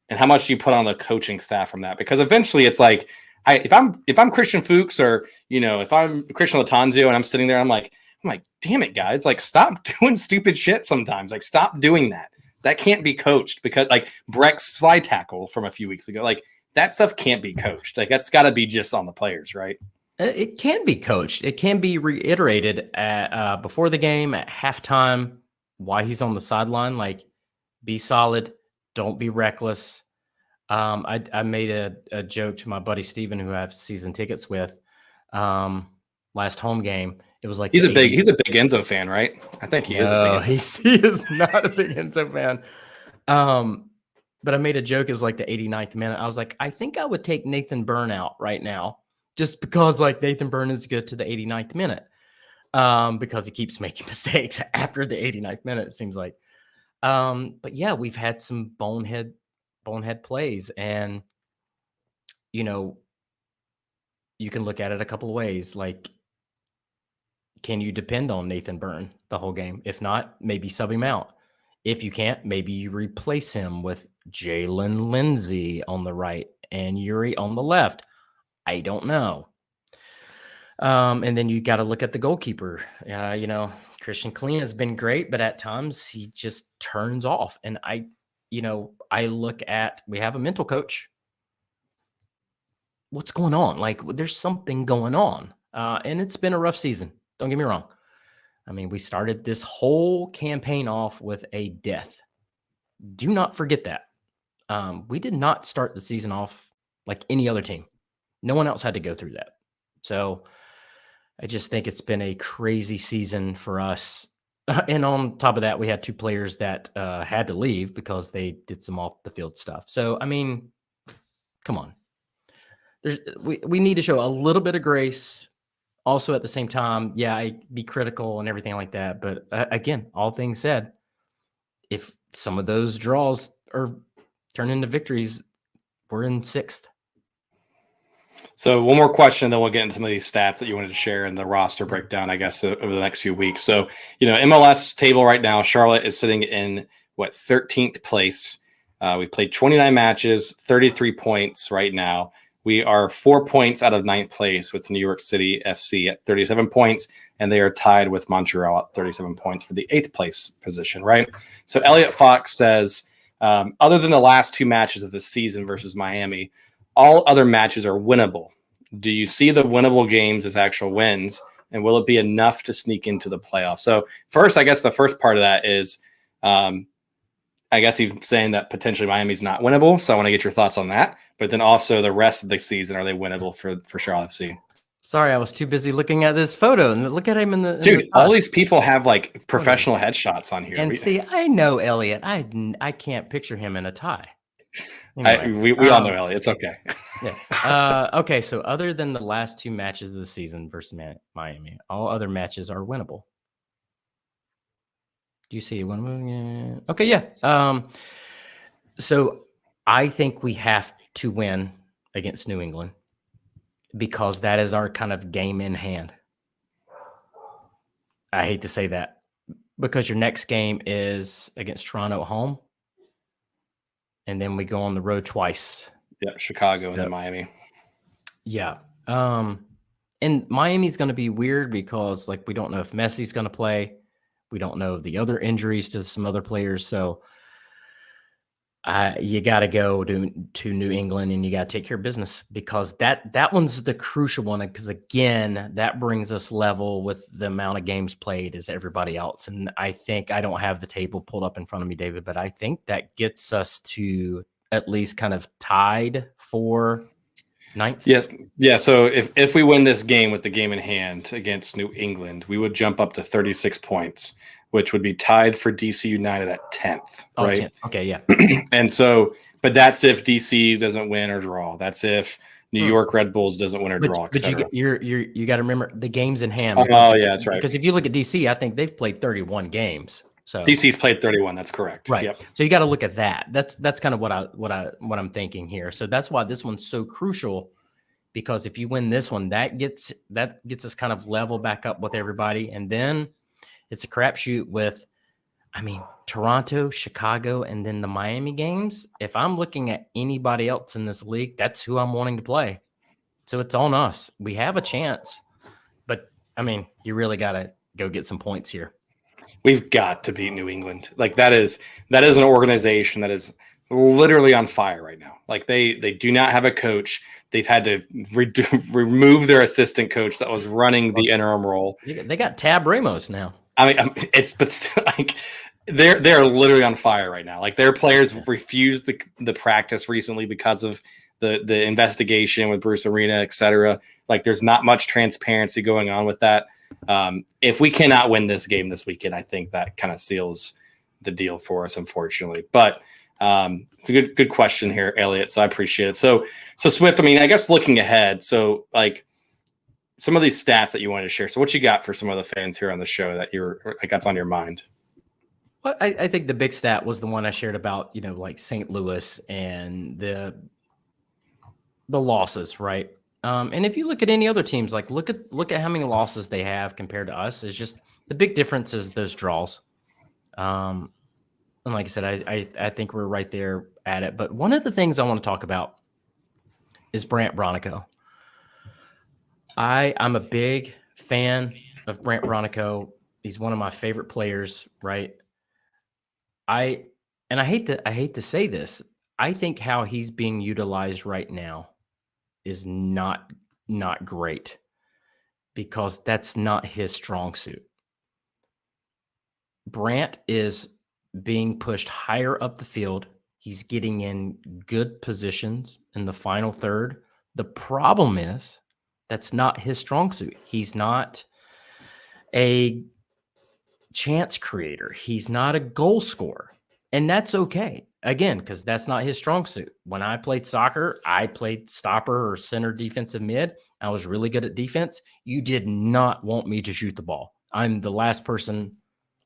and how much do you put on the coaching staff from that? Because eventually it's like, if I'm Christian Fuchs, or if I'm Christian Latanzio and I'm sitting there, I'm like, damn it, guys, like, stop doing stupid shit sometimes. Like, stop doing that. That can't be coached, because like Breck's slide tackle from a few weeks ago, like that stuff can't be coached. Like, that's got to be just on the players, right? It can be coached. It can be reiterated at before the game, at halftime, why he's on the sideline. Like, be solid, don't be reckless. I made a joke to my buddy Steven, who I have season tickets with. Last home game, it was like he's a big Enzo fan, right? I think he is a big Enzo. He is not a big Enzo fan. But I made a joke. It was like the 89th minute. I was like, I think I would take Nathan Byrne out right now just because like Nathan Byrne is good to the 89th minute, because he keeps making mistakes after the 89th minute, it seems like. But yeah, we've had some bonehead plays, and you know, you can look at it a couple of ways. Like, can you depend on Nathan Byrne the whole game? If not, maybe sub him out. If you can't, maybe you replace him with Jalen Lindsey on the right and Yuri on the left. I don't know. And then you got to look at the goalkeeper. Christian Clean has been great, but at times he just turns off. And I look at, we have a mental coach. What's going on? Like, there's something going on. And it's been a rough season. Don't get me wrong. I mean, we started this whole campaign off with a death. Do not forget that. We did not start the season off like any other team. No one else had to go through that. So I just think it's been a crazy season for us. And on top of that, we had 2 players that had to leave because they did some off the field stuff. So, I mean, come on. We need to show a little bit of grace. Also, at the same time, yeah, I be critical and everything like that. But again, all things said, if some of those draws are turn into victories, we're in 6th. So one more question, then we'll get into some of these stats that you wanted to share in the roster breakdown, I guess, over the next few weeks. So, MLS table right now, Charlotte is sitting in 13th place. We played 29 matches, 33 points right now. We are 4 points out of 9th place with New York City FC at 37 points, and they are tied with Montreal at 37 points for the 8th place position, right? So Elliot Fox says, other than the last 2 matches of the season versus Miami, all other matches are winnable. Do you see the winnable games as actual wins, and will it be enough to sneak into the playoffs? So first, I guess the first part of that is, I guess he's saying that potentially Miami's not winnable. So I want to get your thoughts on that. But then also the rest of the season, are they winnable for Charlotte FC? Sorry, I was too busy looking at this photo. And look at him in the dude. All these people have like professional headshots on here. And see, I know Elliot. I can't picture him in a tie. Anyway, we all know Elliot. It's okay. Yeah. Okay. So other than the last 2 matches of the season versus Miami, all other matches are winnable. Do you see one? Yeah. Okay. Yeah. So I think we have to win against New England because that is our kind of game in hand. I hate to say that because your next game is against Toronto at home. And then we go on the road twice. Yeah, Chicago and then Miami. Yeah. And Miami's going to be weird because, like, we don't know if Messi's going to play. We don't know the other injuries to some other players. So you got to go to New England and you got to take care of business because that one's the crucial one. Because, again, that brings us level with the amount of games played as everybody else. And I think I don't have the table pulled up in front of me, David, but I think that gets us to at least kind of tied for 9th. Yes. Yeah. So if we win this game with the game in hand against New England, we would jump up to 36 points, which would be tied for DC United at 10th. Right. 10th. Okay. Yeah. And so, but that's if DC doesn't win or draw. That's if New York Red Bulls doesn't win or draw. But you got to remember the games in hand. Oh yeah, that's right. Because if you look at DC, I think they've played 31 games. So DC's played 31. That's correct. Right. Yep. So you got to look at that. That's kind of what I'm thinking here. So that's why this one's so crucial, because if you win this one, that gets us kind of level back up with everybody, and then it's a crapshoot with, I mean, Toronto, Chicago, and then the Miami games. If I'm looking at anybody else in this league, that's who I'm wanting to play. So it's on us. We have a chance, but I mean, you really got to go get some points here. We've got to beat New England. Like that is an organization that is literally on fire right now. Like they do not have a coach. They've had to remove their assistant coach that was running the interim role. They got Tab Ramos now. I mean, but still, like they're literally on fire right now. Like their players refused the practice recently because of the investigation with Bruce Arena, et cetera. Like there's not much transparency going on with that. If we cannot win this game this weekend, I think that kind of seals the deal for us, unfortunately. But it's a good question here, Elliot. So I appreciate it. So Swift, I mean, I guess looking ahead, so like some of these stats that you wanted to share. So what you got for some of the fans here on the show that that's on your mind? Well, I think the big stat was the one I shared about, like St. Louis and the losses, right? And if you look at any other teams, like look at how many losses they have compared to us. It's just the big difference is those draws. And like I said, I think we're right there at it. But one of the things I want to talk about is Brant Bronico. I'm a big fan of Brant Bronico. He's one of my favorite players, right? I hate to say this. I think how he's being utilized right now is not great, because that's not his strong suit. Brant is being pushed higher up the field. He's getting in good positions in the final third. The problem is that's not his strong suit. He's not a chance creator. He's not a goal scorer. And that's okay. Again, because that's not his strong suit. When I played soccer, I played stopper or center defensive mid. I was really good at defense. You did not want me to shoot the ball. I'm the last person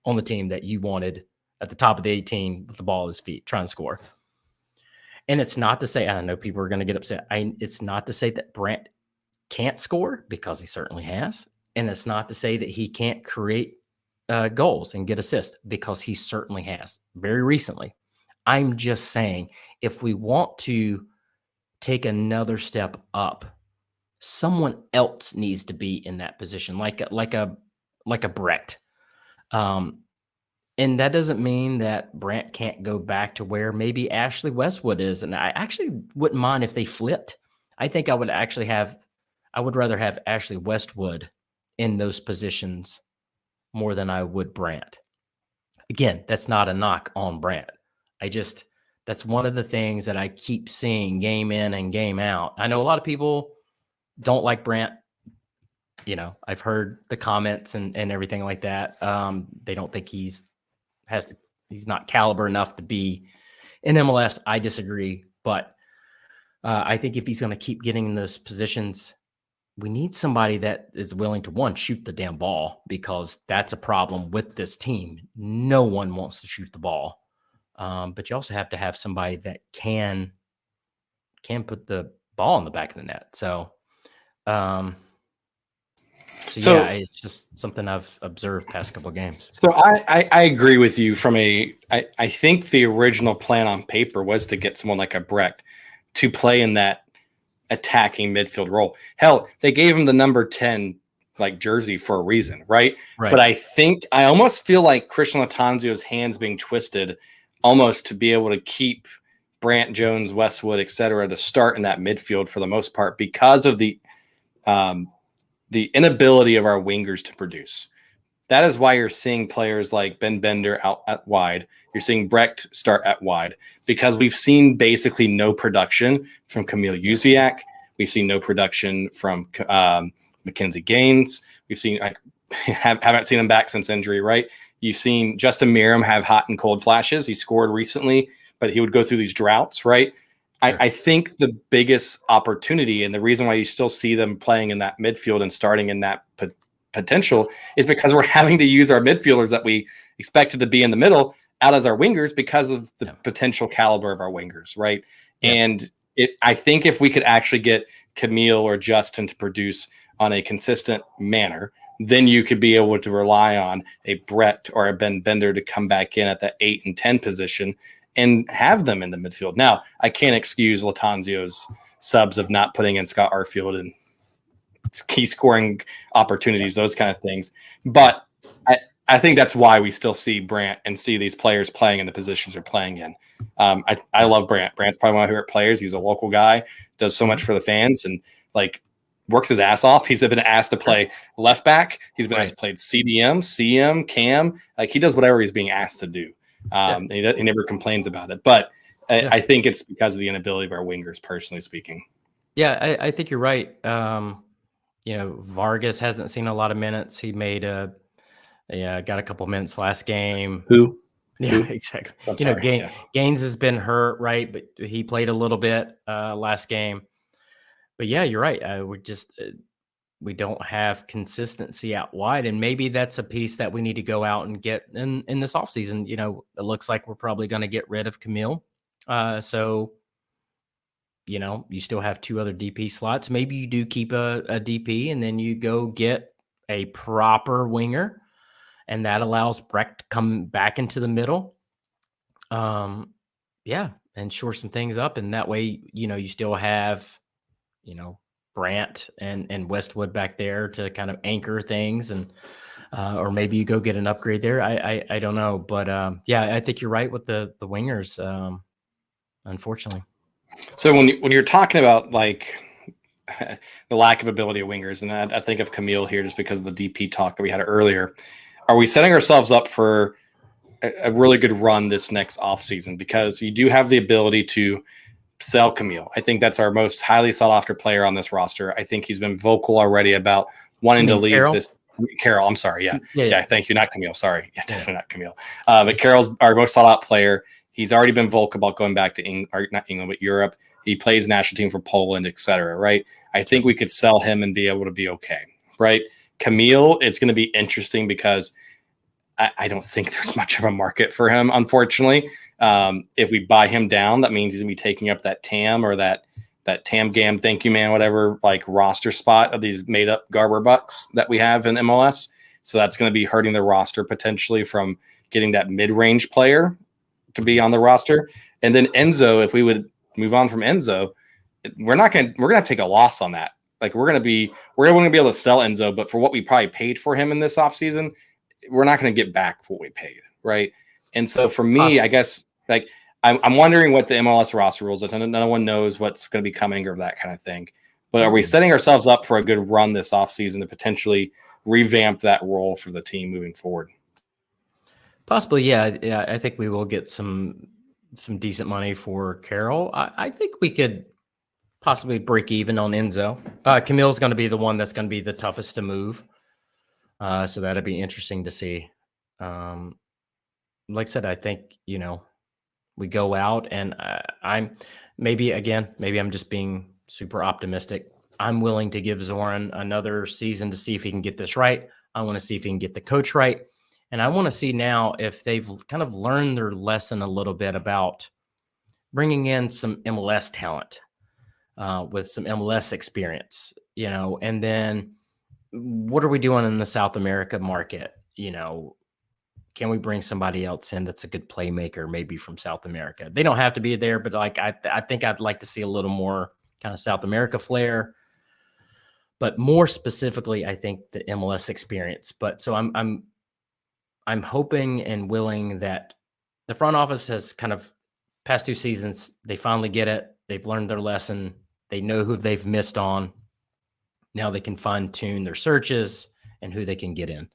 on the team that you wanted at the top of the 18 with the ball at his feet trying to score. And it's not to say, I know people are going to get upset. It's not to say that Brant can't score, because he certainly has. And it's not to say that he can't create goals and get assists, because he certainly has very recently. I'm just saying, if we want to take another step up, someone else needs to be in that position, like a Brecht. And that doesn't mean that Brant can't go back to where maybe Ashley Westwood is. And I actually wouldn't mind if they flipped. I think I would rather have Ashley Westwood in those positions more than I would Brant. Again, that's not a knock on Brant. That's one of the things that I keep seeing game in and game out. I know a lot of people don't like Brant. I've heard the comments and everything like that. They don't think he's not caliber enough to be in MLS. I disagree, but I think if he's going to keep getting in those positions, we need somebody that is willing to, shoot the damn ball, because that's a problem with this team. No one wants to shoot the ball. But you also have to have somebody that can put the ball in the back of the net. So yeah, it's just something I've observed past couple of games. So I agree with you I think the original plan on paper was to get someone like a Brecht to play in that attacking midfield role. Hell, they gave him the number 10 jersey for a reason, right? But I almost feel like Christian Latanzio's hands being twisted almost to be able to keep Brant, Jones, Westwood, etc. to start in that midfield for the most part, because of the inability of our wingers to produce. That is why you're seeing players like Ben Bender out at wide. You're seeing Brecht start at wide, because we've seen basically no production from Kamil Józwiak. We've seen no production from Mackenzie Gaines. We've seen haven't seen him back since injury, right? You've seen Justin Merrim have hot and cold flashes. He scored recently, but he would go through these droughts, right? Sure. I think the biggest opportunity, and the reason why you still see them playing in that midfield and starting in that potential, is because we're having to use our midfielders that we expected to be in the middle out as our wingers, because of the potential caliber of our wingers, right? Yeah. And I think if we could actually get Camille or Justin to produce on a consistent manner, then you could be able to rely on a Brecht or a Ben Bender to come back in at the 8 and 10 position and have them in the midfield. Now, I can't excuse Latanzio's subs of not putting in Scott Arfield and key scoring opportunities, those kind of things. But I think that's why we still see Brant and see these players playing in the positions they're playing in. I love Brant. Brant's probably one of my favorite players. He's a local guy, does so much for the fans, and works his ass off. He's been asked to play left back. He's been asked to play CDM, CM, Cam. He does whatever he's being asked to do. He never complains about it. But I think it's because of the inability of our wingers, personally speaking. Yeah, I think you're right. Vargas hasn't seen a lot of minutes. He made got a couple minutes last game. Who? Yeah, exactly. Gaines has been hurt, right? But he played a little bit last game. But yeah, you're right. we don't have consistency out wide. And maybe that's a piece that we need to go out and get in this offseason. You know, it looks like we're probably going to get rid of Camille. So, you know, you still have 2 other DP slots. Maybe you do keep a DP and then you go get a proper winger, and that allows Breck to come back into the middle. Yeah, and shore some things up. And that way, you know, you still have, you know, Brandt and Westwood back there to kind of anchor things, and or maybe you go get an upgrade there. I don't know, but yeah, I think you're right with the wingers. Unfortunately. So when you're talking about like the lack of ability of wingers, and I think of Camille here just because of the DP talk that we had earlier, are we setting ourselves up for a really good run this next offseason? Because you do have the ability to sell Camille. I think that's our most highly sought after player on this roster. I think he's been vocal already about wanting to leave Carroll? this. Carroll, I'm sorry. Yeah. Thank you. Not Camille. Sorry. Yeah, definitely not Camille. But Carroll's our most sought out player. He's already been vocal about going back to not England, but Europe. He plays national team for Poland, etc. Right? I think we could sell him and be able to be okay. Right? Camille, it's going to be interesting because I don't think there's much of a market for him, unfortunately. If we buy him down, that means he's going to be taking up that TAM or that TAM GAM, thank you, man, whatever, like roster spot of these made up Garber bucks that we have in MLS. So that's going to be hurting the roster potentially from getting that mid-range player to be on the roster. And then Enzo, if we would move on from Enzo, we're going to have to take a loss on that. Like we're going to be able to sell Enzo, but for what we probably paid for him in this offseason, we're not going to get back what we paid. Right. And so for me, awesome. I guess like I'm wondering what the MLS roster rules are. No one knows what's going to be coming or that kind of thing. But are we setting ourselves up for a good run this offseason to potentially revamp that role for the team moving forward? Possibly, yeah. I think we will get some decent money for Carroll. I think we could possibly break even on Enzo. Camille's going to be the one that's going to be the toughest to move. So that'd be interesting to see. Like I said, I think, you know, we go out and maybe I'm just being super optimistic. I'm willing to give Zoran another season to see if he can get this right. I want to see if he can get the coach right. And I want to see now if they've kind of learned their lesson a little bit about bringing in some MLS talent with some MLS experience, you know, and then what are we doing in the South America market? You know, can we bring somebody else in that's a good playmaker, maybe from South America? They don't have to be there, but like I think I'd like to see a little more kind of South America flair. But more specifically, I think the MLS experience. But so I'm hoping and willing that the front office has kind of past 2 seasons, they finally get it. They've learned their lesson. They know who they've missed on. Now they can fine tune their searches and who they can get in.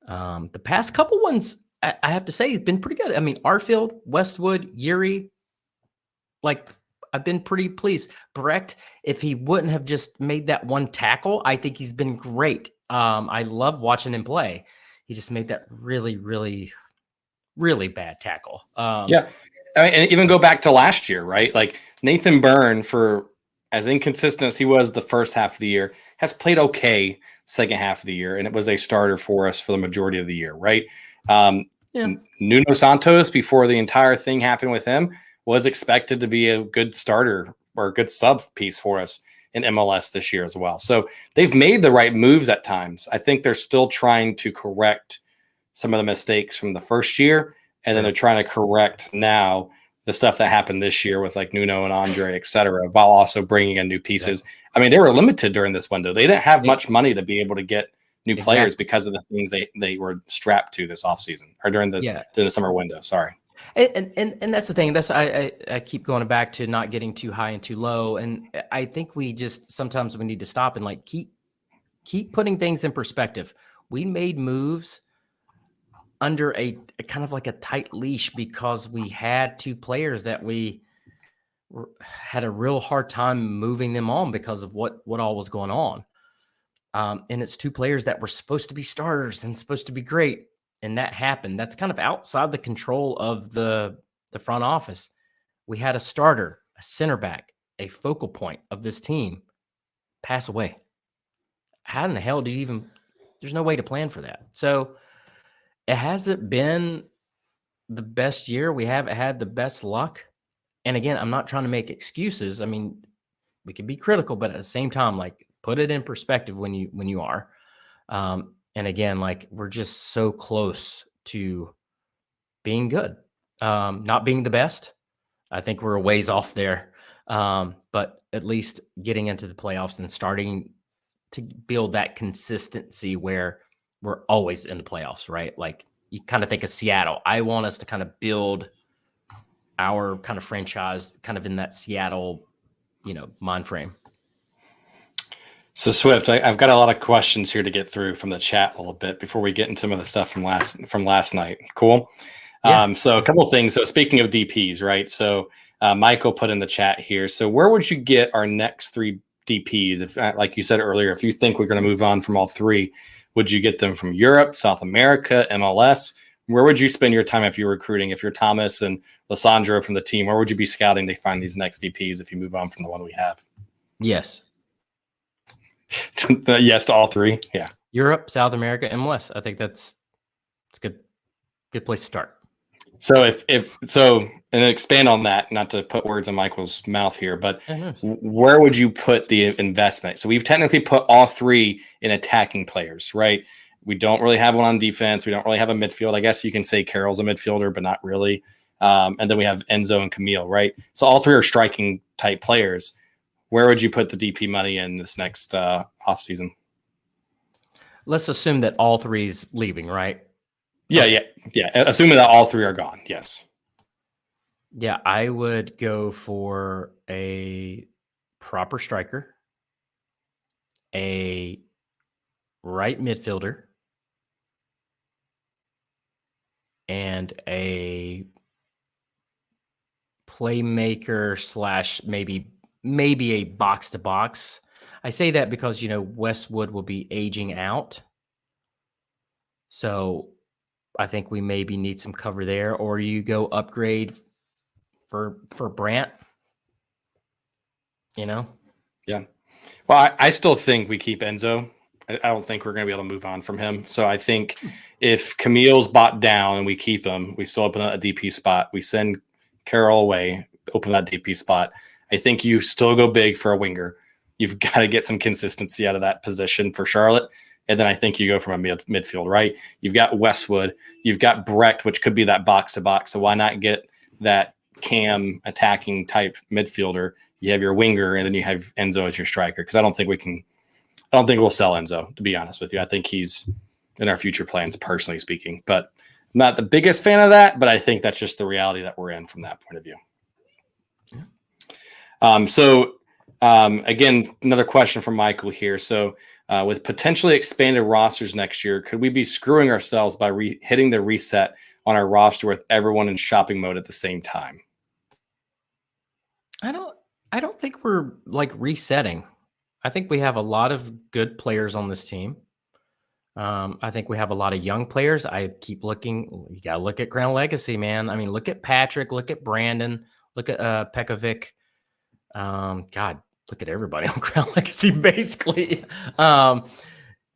The past couple ones, I have to say, has been pretty good. I mean, Arfield, Westwood, Yuri, like I've been pretty pleased. Brecht, if he wouldn't have just made that one tackle, I think he's been great. I love watching him play. He just made that really, really, really bad tackle. Yeah. I mean, and even go back to last year, right? Like Nathan Byrne, for as inconsistent as he was the first half of the year, has played okay second half of the year, and it was a starter for us for the majority of the year, right? Nuno Santos, before the entire thing happened with him, was expected to be a good starter or a good sub piece for us in MLS this year as well. So they've made the right moves at times. I think they're still trying to correct some of the mistakes from the first year, and then they're trying to correct now the stuff that happened this year with like Nuno and Andre, et cetera, while also bringing in new pieces. Yeah. I mean, they were limited during this window. They didn't have much money to be able to get new players because of the things they were strapped to this offseason or during the summer window. Sorry. And that's the thing. That's I keep going back to not getting too high and too low. And I think we just sometimes we need to stop and like keep putting things in perspective. We made moves under a kind of like a tight leash because we had 2 players that we had a real hard time moving them on because of what all was going on. And it's 2 players that were supposed to be starters and supposed to be great. And that happened. That's kind of outside the control of the front office. We had a starter, a center back, a focal point of this team pass away. how in the hell do you even? There's no way to plan for that. So it hasn't been the best year. We haven't had the best luck. And again, I'm not trying to make excuses. I mean, we can be critical, but at the same time, like put it in perspective when you are. And again, like we're just so close to being good, not being the best. I think we're a ways off there, but at least getting into the playoffs and starting to build that consistency where we're always in the playoffs, right? Like you kind of think of Seattle. I want us to kind of build our kind of franchise kind of in that Seattle, mind frame. So Swift, I've got a lot of questions here to get through from the chat a little bit before we get into some of the stuff from last night. Cool. Yeah. So a couple of things. So speaking of DPs, right? So Michael put in the chat here. So where would you get our next 3 DPs? If, like you said earlier, if you think we're going to move on from all 3, would you get them from Europe, South America, MLS? Where would you spend your time if you're recruiting? If you're Thomas and Lissandro from the team, where would you be scouting to find these next DPs if you move on from the one we have? Yes. Yes to all 3. Yeah. Europe, South America, MLS. I think it's good place to start. So and expand on that, not to put words in Michael's mouth here, but where would you put the investment? So we've technically put all 3 in attacking players, right? We don't really have one on defense. We don't really have a midfield. I guess you can say Carroll's a midfielder, but not really. And then we have Enzo and Camille, right? So all 3 are striking type players. Where would you put the DP money in this next offseason? Let's assume that all 3's leaving, right? Yeah. Assuming that all 3 are gone, yes. Yeah, I would go for a proper striker, a right midfielder, and a playmaker / maybe a box to box. I say that because, Westwood will be aging out. So I think we maybe need some cover there, or you go upgrade for Brandt, Yeah. Well, I still think we keep Enzo. I don't think we're going to be able to move on from him. So I think if Camille's bought down and we keep him, we still open a DP spot. We send Carroll away, open that DP spot. I think you still go big for a winger. You've got to get some consistency out of that position for Charlotte. And then I think you go from a midfield, right? You've got Westwood. You've got Brecht, which could be that box-to-box. So why not get that cam attacking type midfielder? You have your winger, and then you have Enzo as your striker. Because I don't think we'll sell Enzo, to be honest with you. I think he's in our future plans, personally speaking. But I'm not the biggest fan of that, but I think that's just the reality that we're in from that point of view. Again, another question from Michael here. So with potentially expanded rosters next year, could we be screwing ourselves by hitting the reset on our roster with everyone in shopping mode at the same time? I don't think we're like resetting. I think we have a lot of good players on this team. I think we have a lot of young players. I keep looking. You got to look at Crown Legacy, man. I mean, look at Patrick. Look at Brandon. Look at Pekovic. God, look at everybody on Crown Legacy, basically. Well,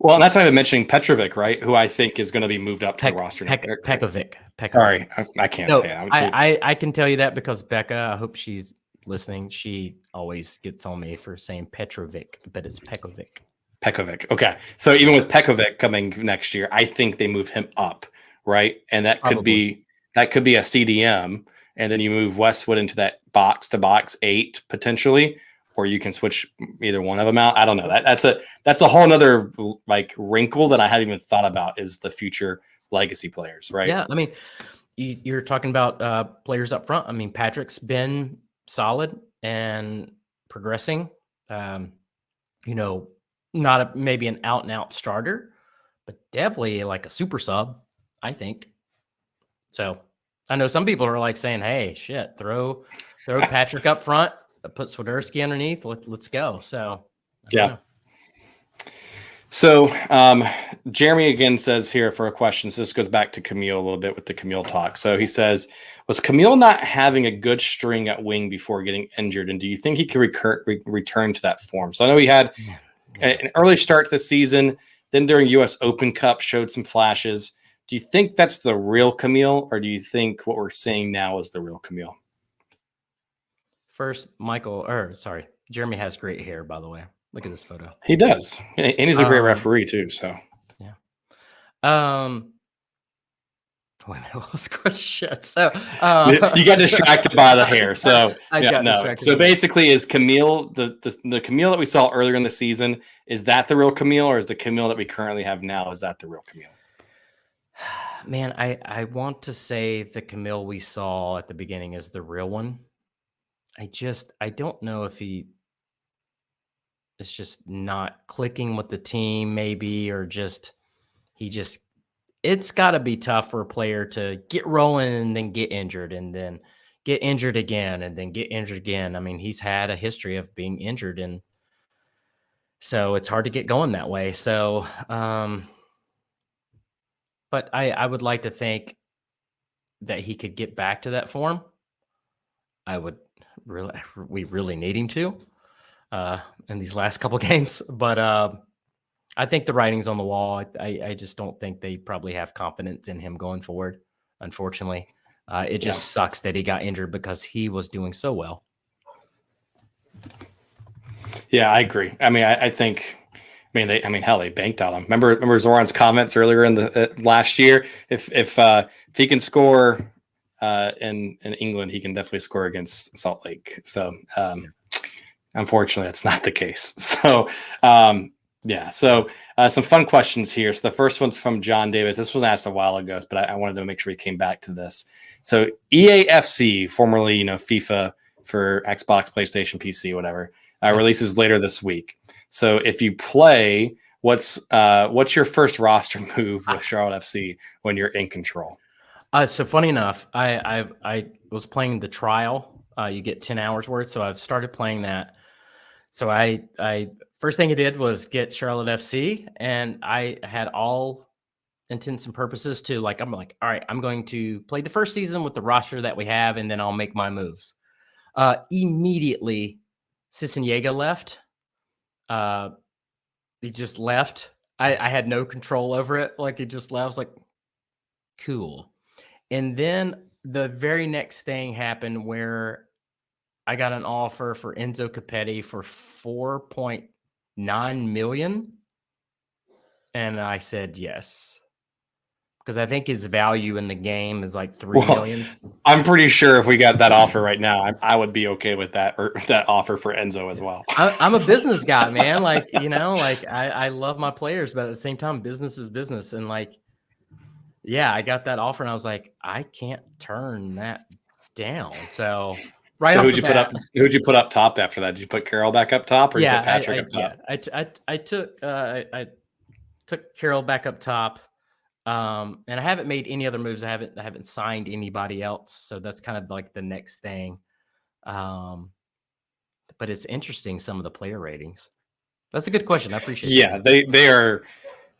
and that's not even mentioning Petrovic, right? Who I think is going to be moved up to the roster. Pekovic. Sorry, I can't say that. I can tell you that because Becca, I hope she's listening. She always gets on me for saying Petrovic, but it's Pekovic. Pekovic. Okay. So even with Pekovic coming next year, I think they move him up, right? And that could be a CDM, and then you move Westwood into that box-to-box 8 potentially, or you can switch either one of them out. I don't know. That's a whole nother like wrinkle that I haven't even thought about is the future legacy players, right? Yeah, I mean, you're talking about players up front. I mean, Patrick's been solid and progressing. Not maybe an out-and-out starter, but definitely like a super sub, I think. So I know some people are like saying, "Hey, shit, throw Patrick up front, put Swiderski underneath. Let's go." So yeah. So Jeremy again says here for a question. So this goes back to Camille a little bit with the Camille talk. So he says, was Camille not having a good string at wing before getting injured? And do you think he could return to that form? So I know he had an early start to the season. Then during U.S. Open Cup showed some flashes. Do you think that's the real Camille, or do you think what we're seeing now is the real Camille? First, Jeremy has great hair, by the way. Look at this photo. He does. And he's a great referee too. So yeah. Wait a minute, what was the question? So you got distracted by the hair. So I got distracted. So basically, is Camille the Camille that we saw earlier in the season? Is that the real Camille, or is the Camille that we currently have now? Is that the real Camille? Man, I want to say the Camille we saw at the beginning is the real one. I don't know if it's just not clicking with the team, maybe, or it's got to be tough for a player to get rolling and then get injured and then get injured again and then get injured again. I mean, he's had a history of being injured, and so it's hard to get going that way. So, but I would like to think that he could get back to that form. We really need him to in these last couple games, but I think the writing's on the wall. I just don't think they probably have confidence in him going forward. Unfortunately, it just sucks that he got injured because he was doing so well. Yeah, I agree. I mean, I think. Hell, they banked on him. Remember Zoran's comments earlier in the last year. If he can score in England, he can definitely score against Salt Lake. So unfortunately, that's not the case. So some fun questions here. So the first one's from John Davis. This was asked a while ago, but I wanted to make sure we came back to this. So EAFC, formerly FIFA for Xbox, PlayStation, PC, whatever, releases later this week. So if you play, what's your first roster move with Charlotte FC when you're in control? So funny enough, I was playing the trial. You get 10 hours worth, so I've started playing that. So I first thing I did was get Charlotte FC, and I had all intents and purposes to I'm like, all right, I'm going to play the first season with the roster that we have, and then I'll make my moves. Immediately, Cincinnati left. He just left. I had no control over it. He just left. I was like, cool. And then the very next thing happened where I got an offer for Enzo Capetti for $4.9 million. And I said yes. Because I think his value in the game is like $3 million. I'm pretty sure if we got that offer right now, I would be okay with that, or that offer for Enzo as well. I'm a business guy, man. I love my players, but at the same time, business is business. And I got that offer, and I was like, I can't turn that down. So who'd you put up top after that? Did you put Carroll back up top, or you put Patrick up top? Yeah, I took Carroll back up top. And I haven't made any other moves. I haven't signed anybody else. So that's kind of like the next thing. But it's interesting, some of the player ratings. That's a good question. I appreciate it. Yeah, they are.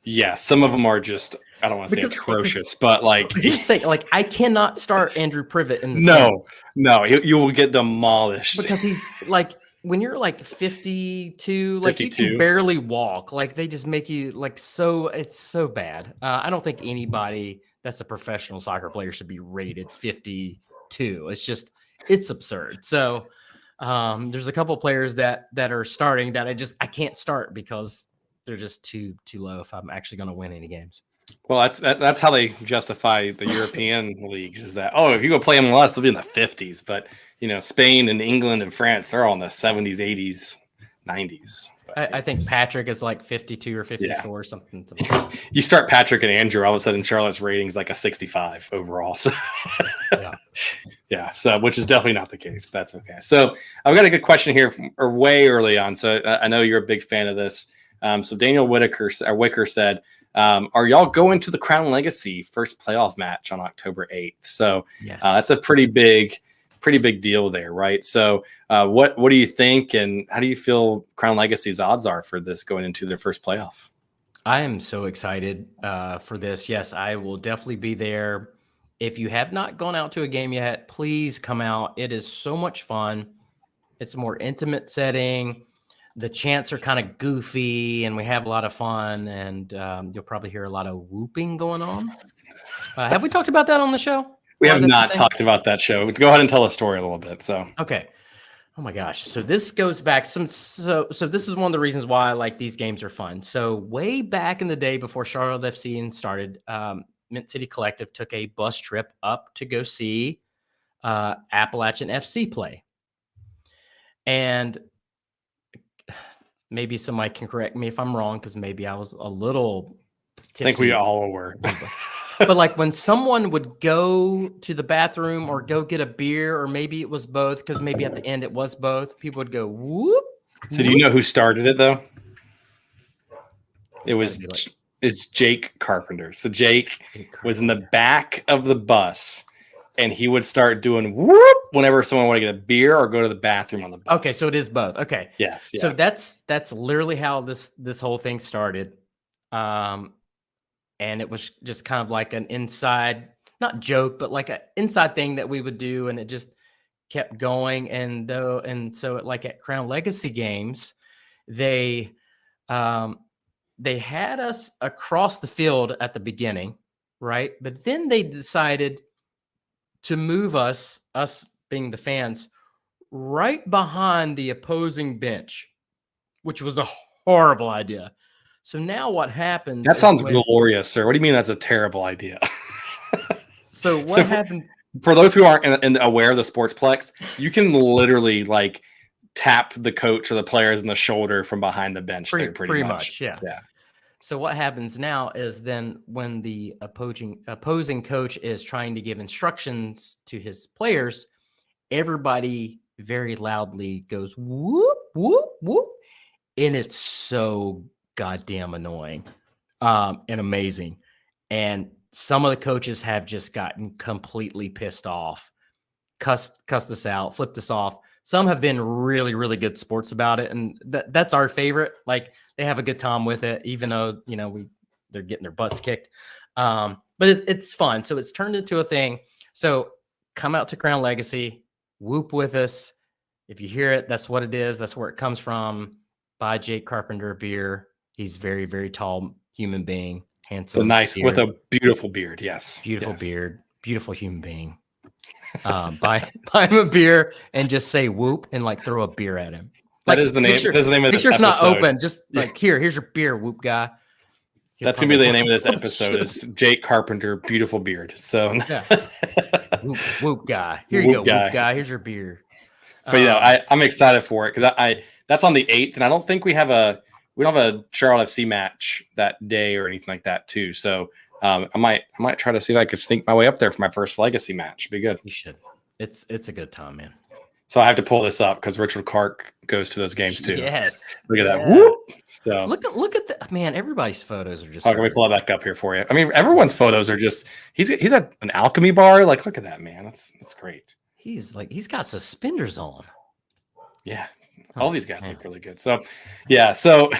Yeah, some of them are just, I don't want to say atrocious, but here's the thing, I cannot start Andrew Privet in the No, you will get demolished. Because he's when you're 52, 52, you can barely walk. They just make you so, it's so bad. I don't think anybody that's a professional soccer player should be rated 52. It's absurd. So there's a couple players that are starting that I can't start because they're just too low if I'm actually going to win any games. Well, that's how they justify the European leagues, is that, if you go play MLS, they'll be in the 50s. But, Spain and England and France, they're all in the 70s, 80s, 90s. But, I think Patrick is 52 or 54 or something. You start Patrick and Andrew, all of a sudden Charlotte's rating is a 65 overall. So, so which is definitely not the case. But that's okay. So I've got a good question here way early on. So I know you're a big fan of this. So Daniel Wicker said, are y'all going to the Crown Legacy first playoff match on October 8th? So that's a pretty big deal there, right? So what do you think, and how do you feel Crown Legacy's odds are for this going into their first playoff? I am so excited for this. Yes, I will definitely be there. If you have not gone out to a game yet, please come out. It is so much fun. It's a more intimate setting. The chants are kind of goofy, and we have a lot of fun, and you'll probably hear a lot of whooping going on. Have we talked about that on the show? We have not talked about that show. Go ahead and tell a story a little bit. So okay. Oh my gosh. So this goes back so this is one of the reasons why I like these games are fun. So way back in the day before Charlotte FC started, Mint City Collective took a bus trip up to go see Appalachian FC play. And maybe somebody can correct me if I'm wrong, because maybe I was a little tipsy. I think we all were. But like when someone would go to the bathroom or go get a beer, or maybe it was both, because maybe at the end it was both, people would go, whoop. So do you know who started it, though? It's Jake Carpenter. So Jake was in the back of the bus, and he would start doing whoop whenever someone wanted to get a beer or go to the bathroom on the bus. Okay, so it is both. Okay. Yes. Yeah. So that's literally how this whole thing started. And it was just kind of like an inside, not joke, but like an inside thing that we would do, and it just kept going. And so like at Crown Legacy games, they had us across the field at the beginning, right? But then they decided to move us being the fans, right behind the opposing bench, which was a horrible idea. So now what happens? That sounds glorious, sir. What do you mean that's a terrible idea? So what happened? For those who aren't aware of the Sportsplex, you can literally like tap the coach or the players in the shoulder from behind the bench. Pretty much. Yeah. So what happens now is then when the opposing coach is trying to give instructions to his players, everybody very loudly goes whoop, whoop, whoop. And it's so goddamn annoying and amazing. And some of the coaches have just gotten completely pissed off, cussed us out, flipped us off. Some have been really, really good sports about it. And that's our favorite. Like, they have a good time with it, even though, they're getting their butts kicked. But it's fun. So it's turned into a thing. So come out to Crown Legacy, whoop with us. If you hear it, that's what it is. That's where it comes from. Buy Jake Carpenter a beer. He's very, very tall human being. Handsome. So nice beard. With a beautiful beard. Yes. Beautiful beard. Beautiful human being. Buy him a beer and just say whoop and like throw a beer at him. That is the name. That's the name of this episode. Make sure it's not open. Just like, here's your beer, whoop guy. That's gonna be the name of this episode. Is Jake Carpenter, beautiful beard. So yeah. whoop guy. Here you go, whoop guy. Here's your beer. But I'm excited for it because I that's on the 8th, and I don't think we don't have a Charlotte FC match that day or anything like that too. So I might try to see if I could sneak my way up there for my first Legacy match. It'd be good. You should. It's a good time, man. So I have to pull this up because Richard Clark goes to those games too. Yes. Look at that. Whoop. So look at the man. Everybody's photos are just. Can we pull it back up here for you? I mean, everyone's photos are just. He's at an alchemy bar. Like, look at that, man. That's great. He's got suspenders on. Yeah, all these guys look really good. So, yeah. So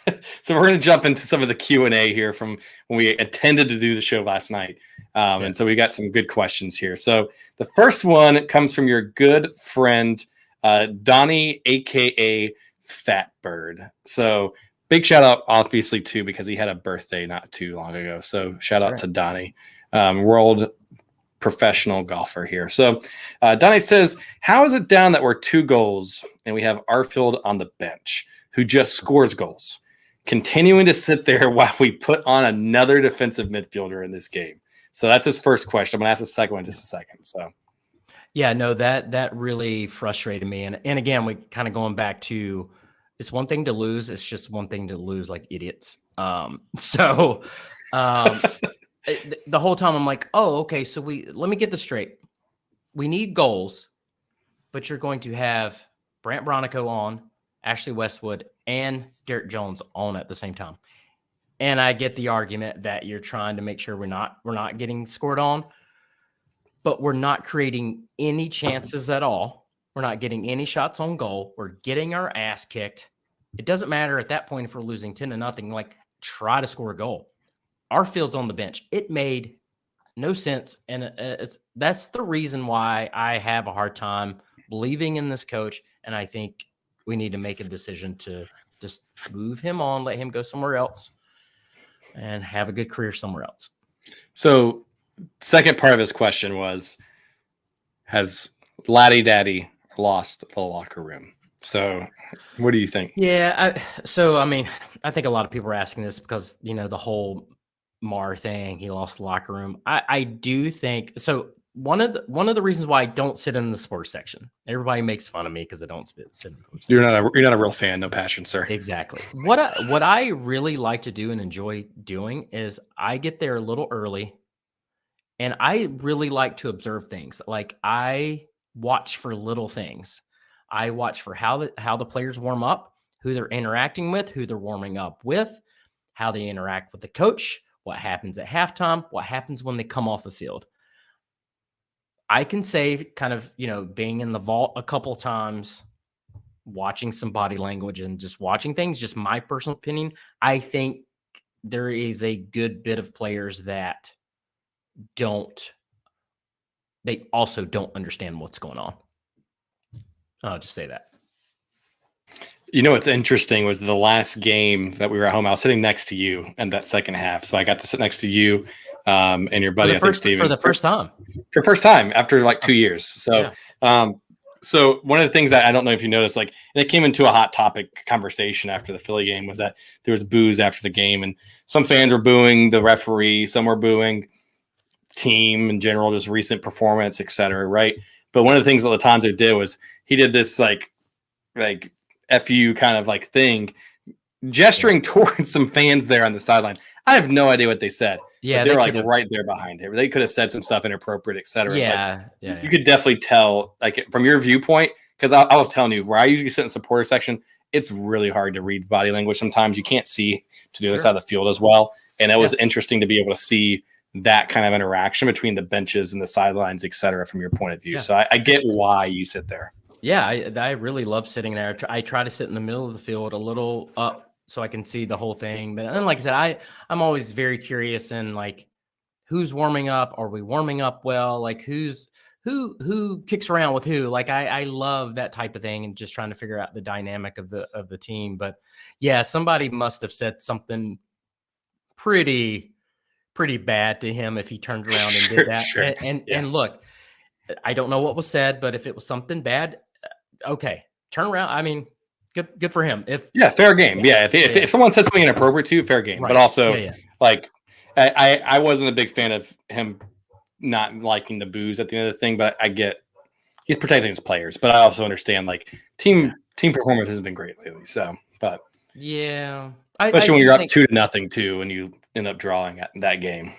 we're going to jump into some of the Q&A here from when we intended to do the show last night. And so we got some good questions here. So the first one comes from your good friend, Donnie, a.k.a. Fat Bird. So big shout out, obviously, too, because he had a birthday not too long ago. So shout out to Donnie, world professional golfer here. So Donnie says, how is it down that we're 2 goals and we have Arfield on the bench who just scores goals, continuing to sit there while we put on another defensive midfielder in this game? So that's his first question. I'm going to ask the second one in just a second. So, yeah, no, that really frustrated me. And again, we kind of going back to, it's one thing to lose. It's just one thing to lose like idiots. The whole time I'm like, oh, okay. So let me get this straight. We need goals, but you're going to have Brant Bronico on, Ashley Westwood, and Derek Jones on at the same time. And I get the argument that you're trying to make sure we're not getting scored on, but we're not creating any chances at all. We're not getting any shots on goal. We're getting our ass kicked. It doesn't matter at that point if we're losing 10-0. Like, try to score a goal. Our field's on the bench. It made no sense, and that's the reason why I have a hard time believing in this coach. And I think we need to make a decision to just move him on, let him go somewhere else, and have a good career somewhere else. So, second part of his question was, has Laddie Daddy lost the locker room? So, what do you think? Yeah, I think a lot of people are asking this because, the whole Mar thing, he lost the locker room. I do think so. One of the reasons why I don't sit in the sports section, everybody makes fun of me because I don't sit in the sports section. You're not a real fan, no passion, sir. Exactly. What I really like to do and enjoy doing is I get there a little early, and I really like to observe things. Like, I watch for little things. I watch for how the players warm up, who they're interacting with, who they're warming up with, how they interact with the coach, what happens at halftime, what happens when they come off the field. I can say, kind of, being in the vault a couple times, watching some body language and just watching things, just my personal opinion, I think there is a good bit of players that they also don't understand what's going on. I'll just say that. What's interesting was the last game that we were at home, I was sitting next to you in that second half. So I got to sit next to you and your buddy, Steven. For the first time. For the first time after like 2 years. So, yeah. So one of the things that I don't know if you noticed, like, and it came into a hot topic conversation after the Philly game, was that there was boos after the game, and some fans were booing the referee, some were booing team in general, just recent performance, et cetera, right? But one of the things that Latanza did was he did this like FU kind of like thing, gesturing towards some fans there on the sideline. I have no idea what they said. Yeah, they're like right there behind him. They could have said some stuff inappropriate, et cetera. Yeah, You could definitely tell, like, from your viewpoint, because I was telling you, where I usually sit in the supporter section, it's really hard to read body language sometimes. You can't see to the other side of the field as well. And it was interesting to be able to see that kind of interaction between the benches and the sidelines, et cetera, from your point of view. Yeah. So I get why you sit there. Yeah, I really love sitting there. I try to sit in the middle of the field, a little up, so I can see the whole thing. But then, like I said, I'm always very curious in, like, who's warming up? Are we warming up well? Like, who kicks around with who? Like, I love that type of thing, and just trying to figure out the dynamic of the team. But yeah, somebody must have said something pretty bad to him if he turned around and did that. Sure. And look, I don't know what was said, but if it was something bad, okay, turn around. I mean, good for him. Fair game. Yeah. If someone said something inappropriate to you, fair game. Right. But also, like, I wasn't a big fan of him not liking the boos at the end of the thing, but I get he's protecting his players. But I also understand, like, team performance hasn't been great lately. So, but yeah, especially when you're up 2-0 too, and you end up drawing at that game.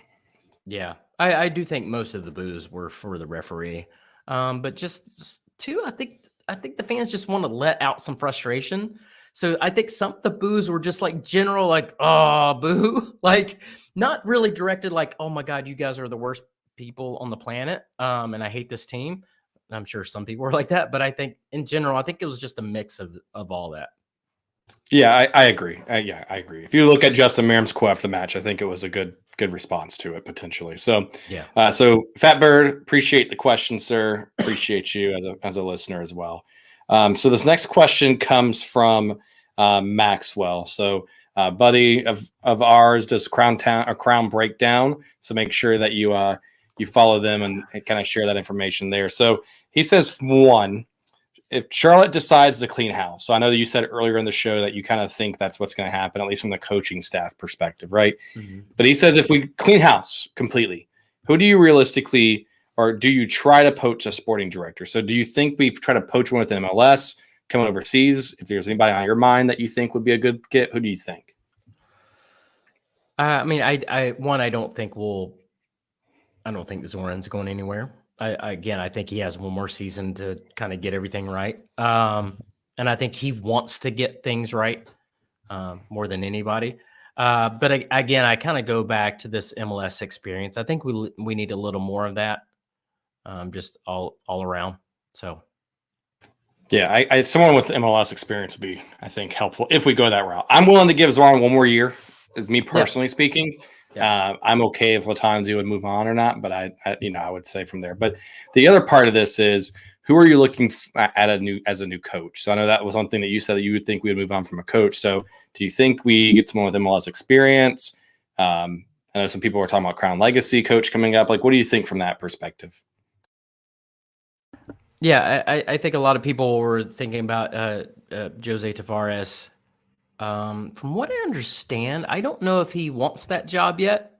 Yeah, I do think most of the boos were for the referee, but just too, I think the fans just want to let out some frustration. So I think some of the boos were just like general, like, oh, boo, like, not really directed like, oh my God, you guys are the worst people on the planet, and I hate this team. I'm sure some people were like that, but I think in general, I think it was just a mix of all that. Yeah, I agree. I agree. If you look at Justin Merrim's quote after the match, I think it was a good response to it potentially. So yeah. So Fat Bird, appreciate the question, sir. Appreciate you as a listener as well. So this next question comes from Maxwell. So buddy of ours does Crown Breakdown. So make sure that you follow them and kind of share that information there. So he says, one, if Charlotte decides to clean house, so I know that you said earlier in the show that you kind of think that's what's going to happen, at least from the coaching staff perspective, right? Mm-hmm. But he says if we clean house completely, who do you realistically, or do you try to poach a sporting director? So do you think we try to poach one with an MLS coming overseas? If there's anybody on your mind that you think would be a good get, who do you think? I mean, I don't think Zoran's going anywhere. I think he has one more season to kind of get everything right. And I think he wants to get things right more than anybody. But again, I kind of go back to this MLS experience. I think we need a little more of that, just all around. So, yeah, someone with MLS experience would be, I think, helpful if we go that route. I'm willing to give Zoran one more year, me personally speaking. Yeah. I'm okay if Latanzi would move on or not, but I would say from there. But the other part of this is, who are you looking at as a new coach? So I know that was one thing that you said that you would think we would move on from a coach. So do you think we get someone with MLS experience? I know some people were talking about Crown Legacy coach coming up. Like, what do you think from that perspective? Yeah, I think a lot of people were thinking about Jose Tavares. From what I understand, I don't know if he wants that job yet.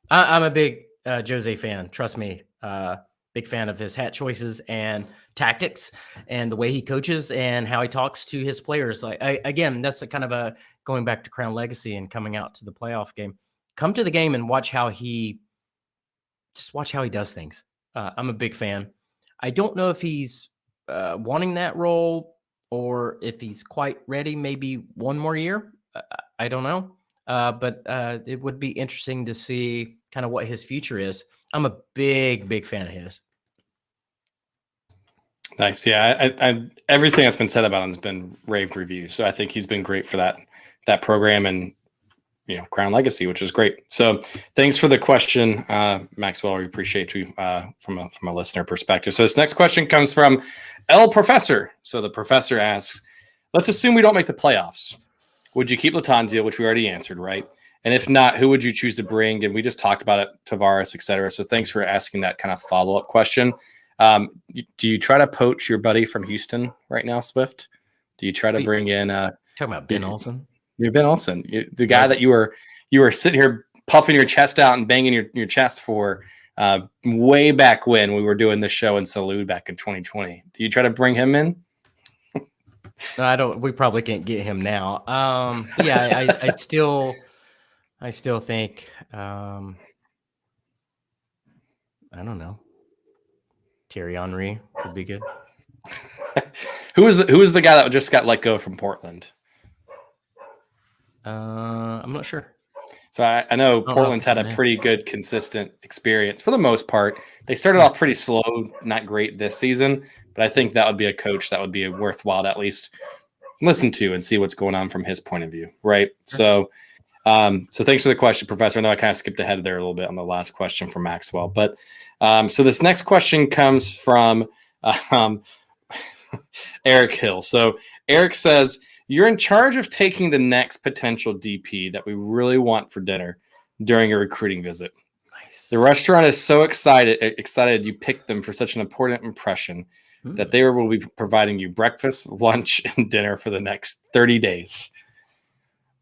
I'm a big Jose fan. Trust me. Big fan of his hat choices and tactics and the way he coaches and how he talks to his players. Like, again, that's a kind of a going back to Crown Legacy and coming out to the playoff game. Come to the game and watch how he does things. I'm a big fan. I don't know if he's wanting that role or if he's quite ready, maybe one more year. I don't know. But it would be interesting to see kind of what his future is. I'm a big fan of his. Nice. Yeah. I everything that's been said about him has been raved reviews. So I think he's been great for that program and, Crown Legacy, which is great. So thanks for the question, Maxwell. We appreciate you from a listener perspective. So this next question comes from El Professor. So the professor asks, let's assume we don't make the playoffs. Would you keep Lattanzio, which we already answered, right? And if not, who would you choose to bring? And we just talked about it, Tavares, et cetera. So thanks for asking that kind of follow-up question. Do you try to poach your buddy from Houston right now, Swift? Do you try to bring in talking about Ben Olsen? You're Ben Olsen, the guy that you were sitting here puffing your chest out and banging your chest for way back when we were doing this show in Salud back in 2020. Do you try to bring him in? No, I don't. We probably can't get him now. Yeah, I still think I don't know. Thierry Henry would be good. Who is the guy that just got let go from Portland? I'm not sure. So I know Portland's had a pretty good, consistent experience for the most part. They started off pretty slow, not great this season, but I think that would be a coach that would be worthwhile to at least listen to and see what's going on from his point of view, right? Sure. So thanks for the question, Professor. I know I kind of skipped ahead there a little bit on the last question from Maxwell, but so this next question comes from Eric Hill. So Eric says, you're in charge of taking the next potential DP that we really want for dinner during a recruiting visit. Nice. The restaurant is so excited you picked them for such an important impression that they will be providing you breakfast, lunch, and dinner for the next 30 days.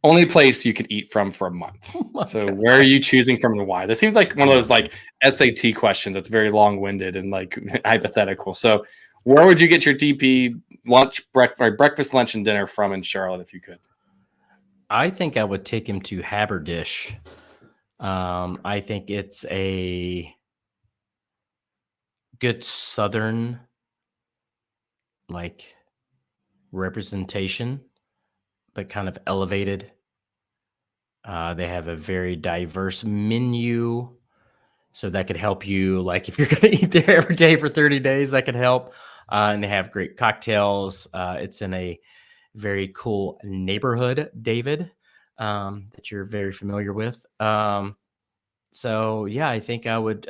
Only place you could eat from for a month. So God. Where are you choosing from and why? This seems like one of those like SAT questions that's very long-winded and like hypothetical. So where would you get your DP breakfast, lunch, and dinner from in Charlotte if you could? I think I would take him to Haberdish. I think it's a good Southern like representation, but kind of elevated. They have a very diverse menu, so that could help you. Like if you're going to eat there every day for 30 days, that could help. And they have great cocktails. It's in a very cool neighborhood, David, that you're very familiar with. So yeah, I think I would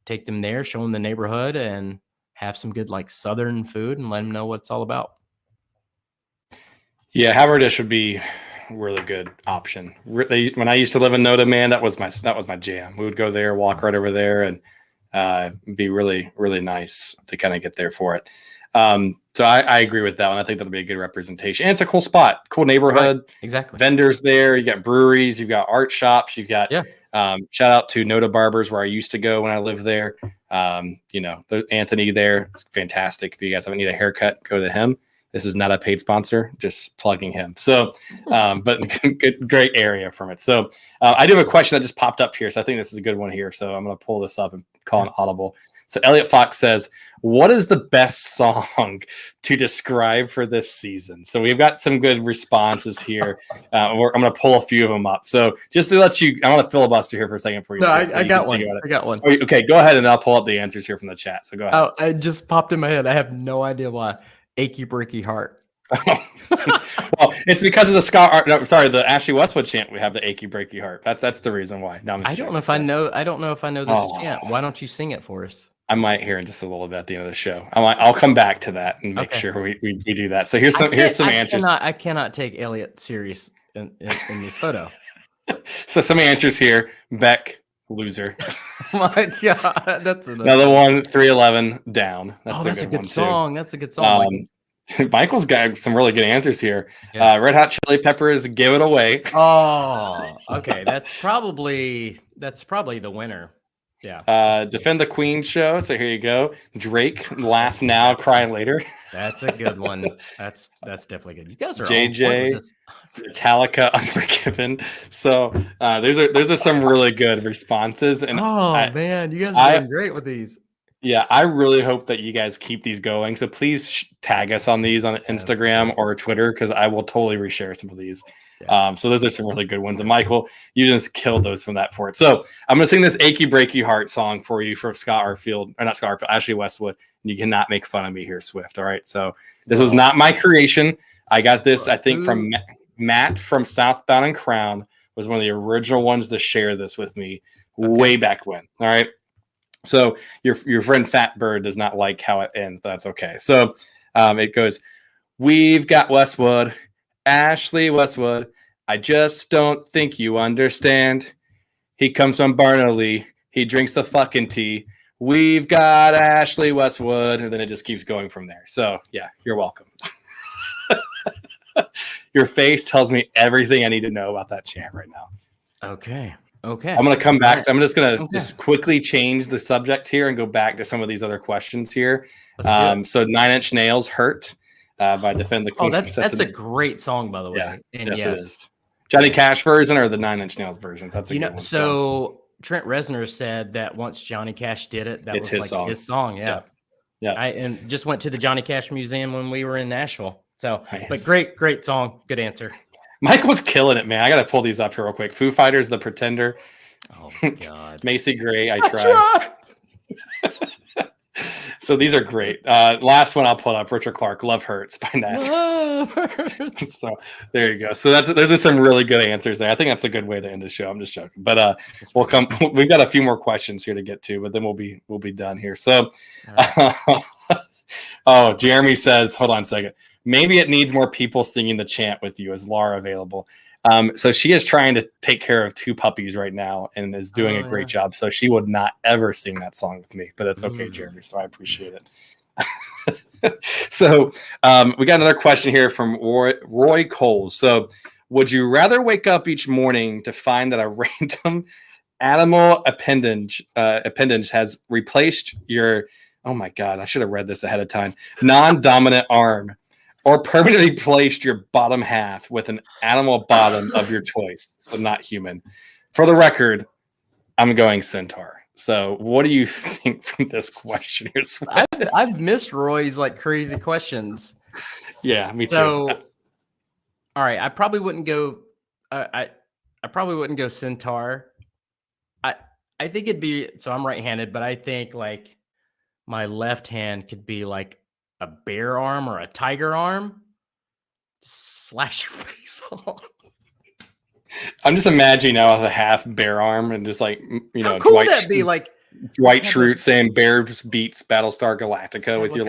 take them there, show them the neighborhood, and have some good like Southern food, and let them know what it's all about. Yeah, Haberdish would be a really good option. When I used to live in Noda, man, that was my jam. We would go there, walk right over there, and be really, really nice to kind of get there for it. So I agree with that one. I think that'll be a good representation. And it's a cool spot, cool neighborhood. Right, exactly. Vendors there. You got breweries. You've got art shops. You've got shout out to Noda Barbers where I used to go when I lived there. Anthony there. It's fantastic. If you guys ever need a haircut, go to him. This is not a paid sponsor, just plugging him. So, but great area from it. So I do have a question that just popped up here. So I think this is a good one here. So I'm going to pull this up and call an audible. So Elliot Fox says, what is the best song to describe for this season? So we've got some good responses here. I'm going to pull a few of them up. So just to let you, I want to filibuster here for a second for you. No, I got one. I got one. Okay, go ahead and I'll pull up the answers here from the chat. So go ahead. Oh, it just popped in my head. I have no idea why. Achy breaky heart. Well, it's because of the Ashley Westwood chant. We have the achy breaky heart. That's the reason why. No, I don't know if I know this chant. Why don't you sing it for us? I might hear in just a little bit at the end of the show. I'll come back to that and make sure we do that. So here's some answers. I cannot take Elliot serious in this photo. So some answers here. Beck, loser. Oh my God, that's another one. 311 down. That's a good song. That's a good song. Michael's got some really good answers here. Yeah. Red Hot Chili Peppers, Give It Away. Oh, okay. That's probably the winner. Yeah. Defend the Queen show. So here you go. Drake, Laugh Now, Cry Later. That's a good one. That's definitely good. You guys are JJ, Metallica, Unforgiven. So those are some really good responses. And man, you guys are doing great with these. Yeah, I really hope that you guys keep these going. So please tag us on these on Instagram or Twitter, because I will totally reshare some of these. Yeah. So those are some really good ones. And Michael, you just killed those from that fort. So I'm going to sing this Achy Breaky Heart song for you from Scott Arfield, or not Scott Arfield, Ashley Westwood. And you cannot make fun of me here, Swift. All right. So this was not my creation. I got this, I think, from Matt from Southbound and Crown was one of the original ones to share this with me way back when. All right. So your friend Fat Bird does not like how it ends, but that's okay. So it goes, we've got Westwood, Ashley Westwood. I just don't think you understand. He comes from Barnley. He drinks the fucking tea. We've got Ashley Westwood. And then it just keeps going from there. So yeah, you're welcome. Your face tells me everything I need to know about that chant right now. Okay. I'm going to come back. I'm just going to just quickly change the subject here and go back to some of these other questions here. So 9 Inch Nails, Hurt by Defend the Queen. That's a great song, by the way. Yeah, and yes, it is. Johnny Cash version or the 9 Inch Nails versions? That's a good one. So Trent Reznor said that once Johnny Cash did it, that was his song. Yeah. I just went to the Johnny Cash Museum when we were in Nashville. So, nice. But great song. Good answer. Mike was killing it, man. I got to pull these up here real quick. Foo Fighters, The Pretender. Oh, my God. Macy Gray, I Tried. So these are great. Last one I'll pull up, Richard Clark, Love Hurts by Nat. So there you go. So those are some really good answers there. I think that's a good way to end the show. I'm just joking. But we've got a few more questions here to get to, but then we'll be done here. So Jeremy says, hold on a second. Maybe it needs more people singing the chant with you. Is Laura available? So she is trying to take care of 2 puppies right now and is doing a great job. So she would not ever sing that song with me, but it's okay, Jeremy. So I appreciate it. So we got another question here from Roy Cole. So would you rather wake up each morning to find that a random animal appendage has replaced your, oh my God, I should have read this ahead of time, non-dominant arm, or permanently placed your bottom half with an animal bottom of your choice, so not human? For the record, I'm going centaur. So what do you think from this question here? I've missed Roy's crazy questions. Yeah, me too. So, all right, I probably wouldn't go. I probably wouldn't go centaur. I think it'd be, so I'm right-handed, but I think my left hand could be a bear arm or a tiger arm. Slash your face off. I'm just imagining now with a half bear arm and just how cool would that be? Dwight Schrute saying Bears beats Battlestar Galactica with your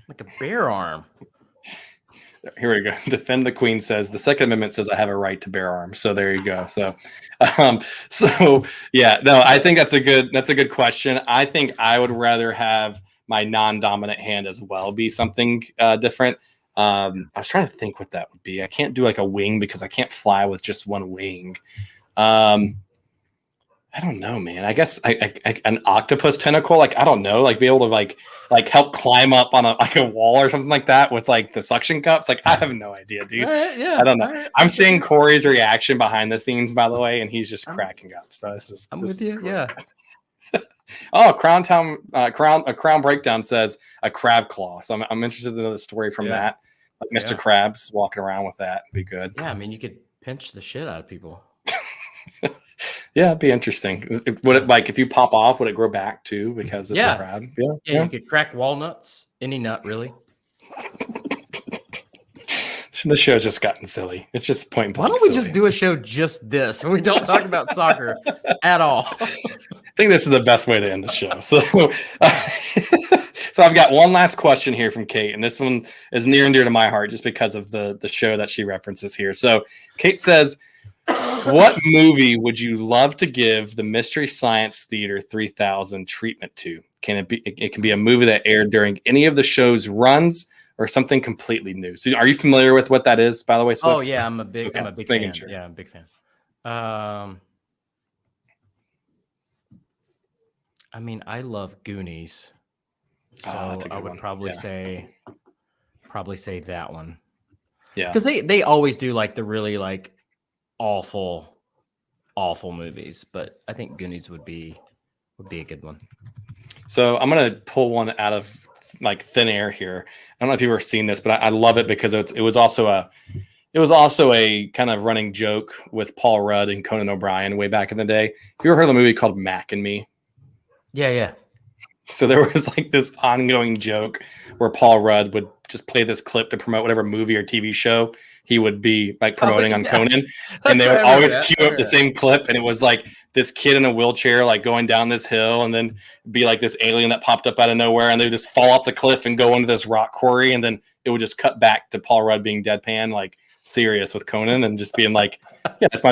like a bear arm. Here we go. Defend the Queen says the Second Amendment says I have a right to bear arms. So there you go. So, yeah, no, I think that's a good question. I think I would rather have my non-dominant hand as well be something different. I was trying to think what that would be. I can't do a wing because I can't fly with just one wing. I don't know, man. I guess an octopus tentacle, I don't know, be able to help climb up on a wall or something like that with the suction cups. I have no idea, dude. I don't know. I'm seeing Corey's reaction behind the scenes, by the way, and he's just cracking up. So I'm with you. Cool. Yeah. Oh, Crown Breakdown says a crab claw. So I'm interested to know the story from that. Mr. Krabs walking around with that would be good. Yeah, I mean, you could pinch the shit out of people. Yeah, it'd be interesting. Would it if you pop off, would it grow back too because it's a crab? Yeah, you could crack walnuts, any nut really. The show's just gotten silly. It's just point blank. Why don't we just do a show just this and we don't talk about soccer at all? think this is the best way to end the show. So, so I've got one last question here from Kate, and this one is near and dear to my heart just because of the show that she references here. So Kate says, what movie would you love to give the Mystery Science Theater 3000 treatment to? It can be a movie that aired during any of the show's runs or something completely new. So are you familiar with what that is, by the way, Swift? Oh yeah, I'm a big fan. Sure. Yeah, I'm a big fan. I mean, I love Goonies, so I would probably say that one. Yeah, because they always do like the really like awful movies, but I think Goonies would be a good one. So I'm gonna pull one out of like thin air here. I don't know if you've ever seen this, but I love it because it was also a kind of running joke with Paul Rudd and Conan O'Brien way back in the day. Have you ever heard of the movie called Mac and Me? Yeah. So there was like this ongoing joke where Paul Rudd would just play this clip to promote whatever movie or TV show he would be like promoting on Conan. And they would always cue up the same clip. And it was like this kid in a wheelchair, like going down this hill, and then be like this alien that popped up out of nowhere, and they would just fall off the cliff and go into this rock quarry. And then it would just cut back to Paul Rudd being deadpan, like serious with Conan, and just being like, yeah, that's my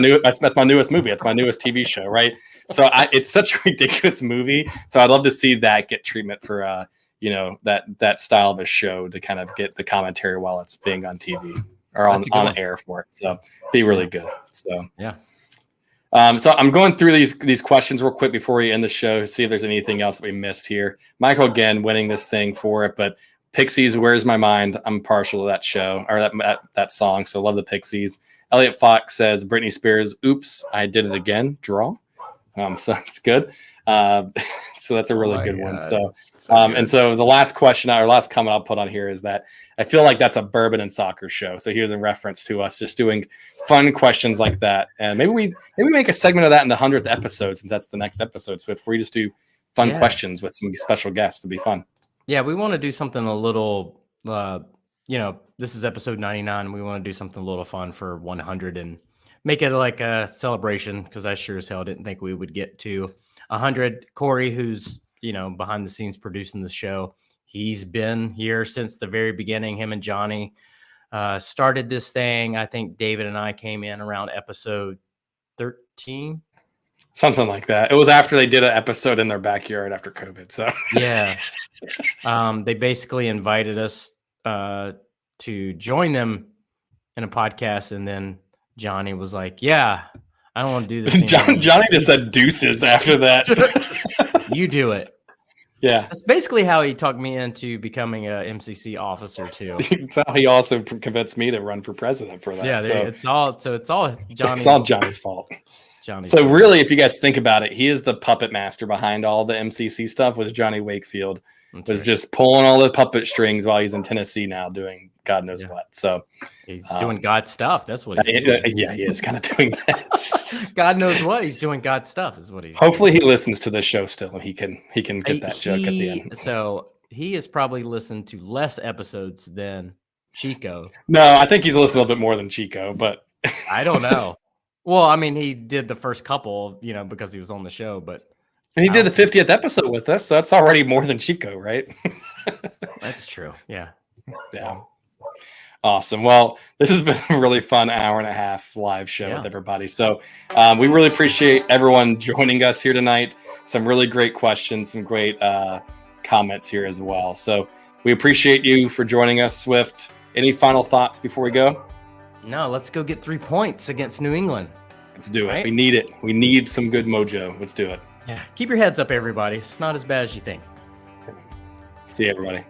newest movie. It's my newest TV show. Right. So it's such a ridiculous movie. So I'd love to see that get treatment for, that style of a show to kind of get the commentary while it's being on TV or on air for it. So be really good. So, yeah. So I'm going through these questions real quick before we end the show to see if there's anything else that we missed here. Michael, again, winning this thing for it, but Pixies, Where's My Mind? I'm partial to that show or that song. So love the Pixies. Elliot Fox says Britney Spears, Oops, I Did It Again, draw. So it's good. So that's a really good one. So, and so the last question or last comment I'll put on here is that I feel like that's a bourbon and soccer show. So here's in reference to us just doing fun questions like that. And maybe we make a segment of that in the 100th episode, since that's the next episode, Swift, where we just do fun questions with some special guests. To be fun. Yeah, we want to do something a little, this is episode 99. And we want to do something a little fun for 100 and make it like a celebration, because I sure as hell didn't think we would get to 100. Corey, who's, behind the scenes producing the show, he's been here since the very beginning. Him and Johnny started this thing. I think David and I came in around episode 13. Something like that. It was after they did an episode in their backyard after COVID. So yeah, they basically invited us to join them in a podcast, and then Johnny was like, "Yeah, I don't want to do this." Johnny just said deuces after that. You do it. Yeah, that's basically how he talked me into becoming a MCC officer too. So he also convinced me to run for president for that. Yeah, it's all Johnny's. It's all Johnny's fault. So really, if you guys think about it, he is the puppet master behind all the MCC stuff. Was Johnny Wakefield was just pulling all the puppet strings while he's in Tennessee now doing God knows what. So he's doing God stuff. That's what he's doing. Yeah, he is kind of doing that. God knows what he's doing. God stuff is what he's. Hopefully, he listens to this show still, and he can get that joke at the end. So he has probably listened to less episodes than Chico. No, I think he's listened a little bit more than Chico, but I don't know. Well, I mean, he did the first couple, because he was on the show, but and he did the 50th episode with us, so that's already more than Chico, right? That's true. Yeah. Yeah. Awesome. Well, this has been a really fun hour and a half live show with everybody. So we really appreciate everyone joining us here tonight. Some really great questions, some great comments here as well. So we appreciate you for joining us, Swift. Any final thoughts before we go? No, let's go get 3 points against New England. Let's do it. Right? We need it. We need some good mojo. Let's do it. Yeah. Keep your heads up, everybody. It's not as bad as you think. See you, everybody.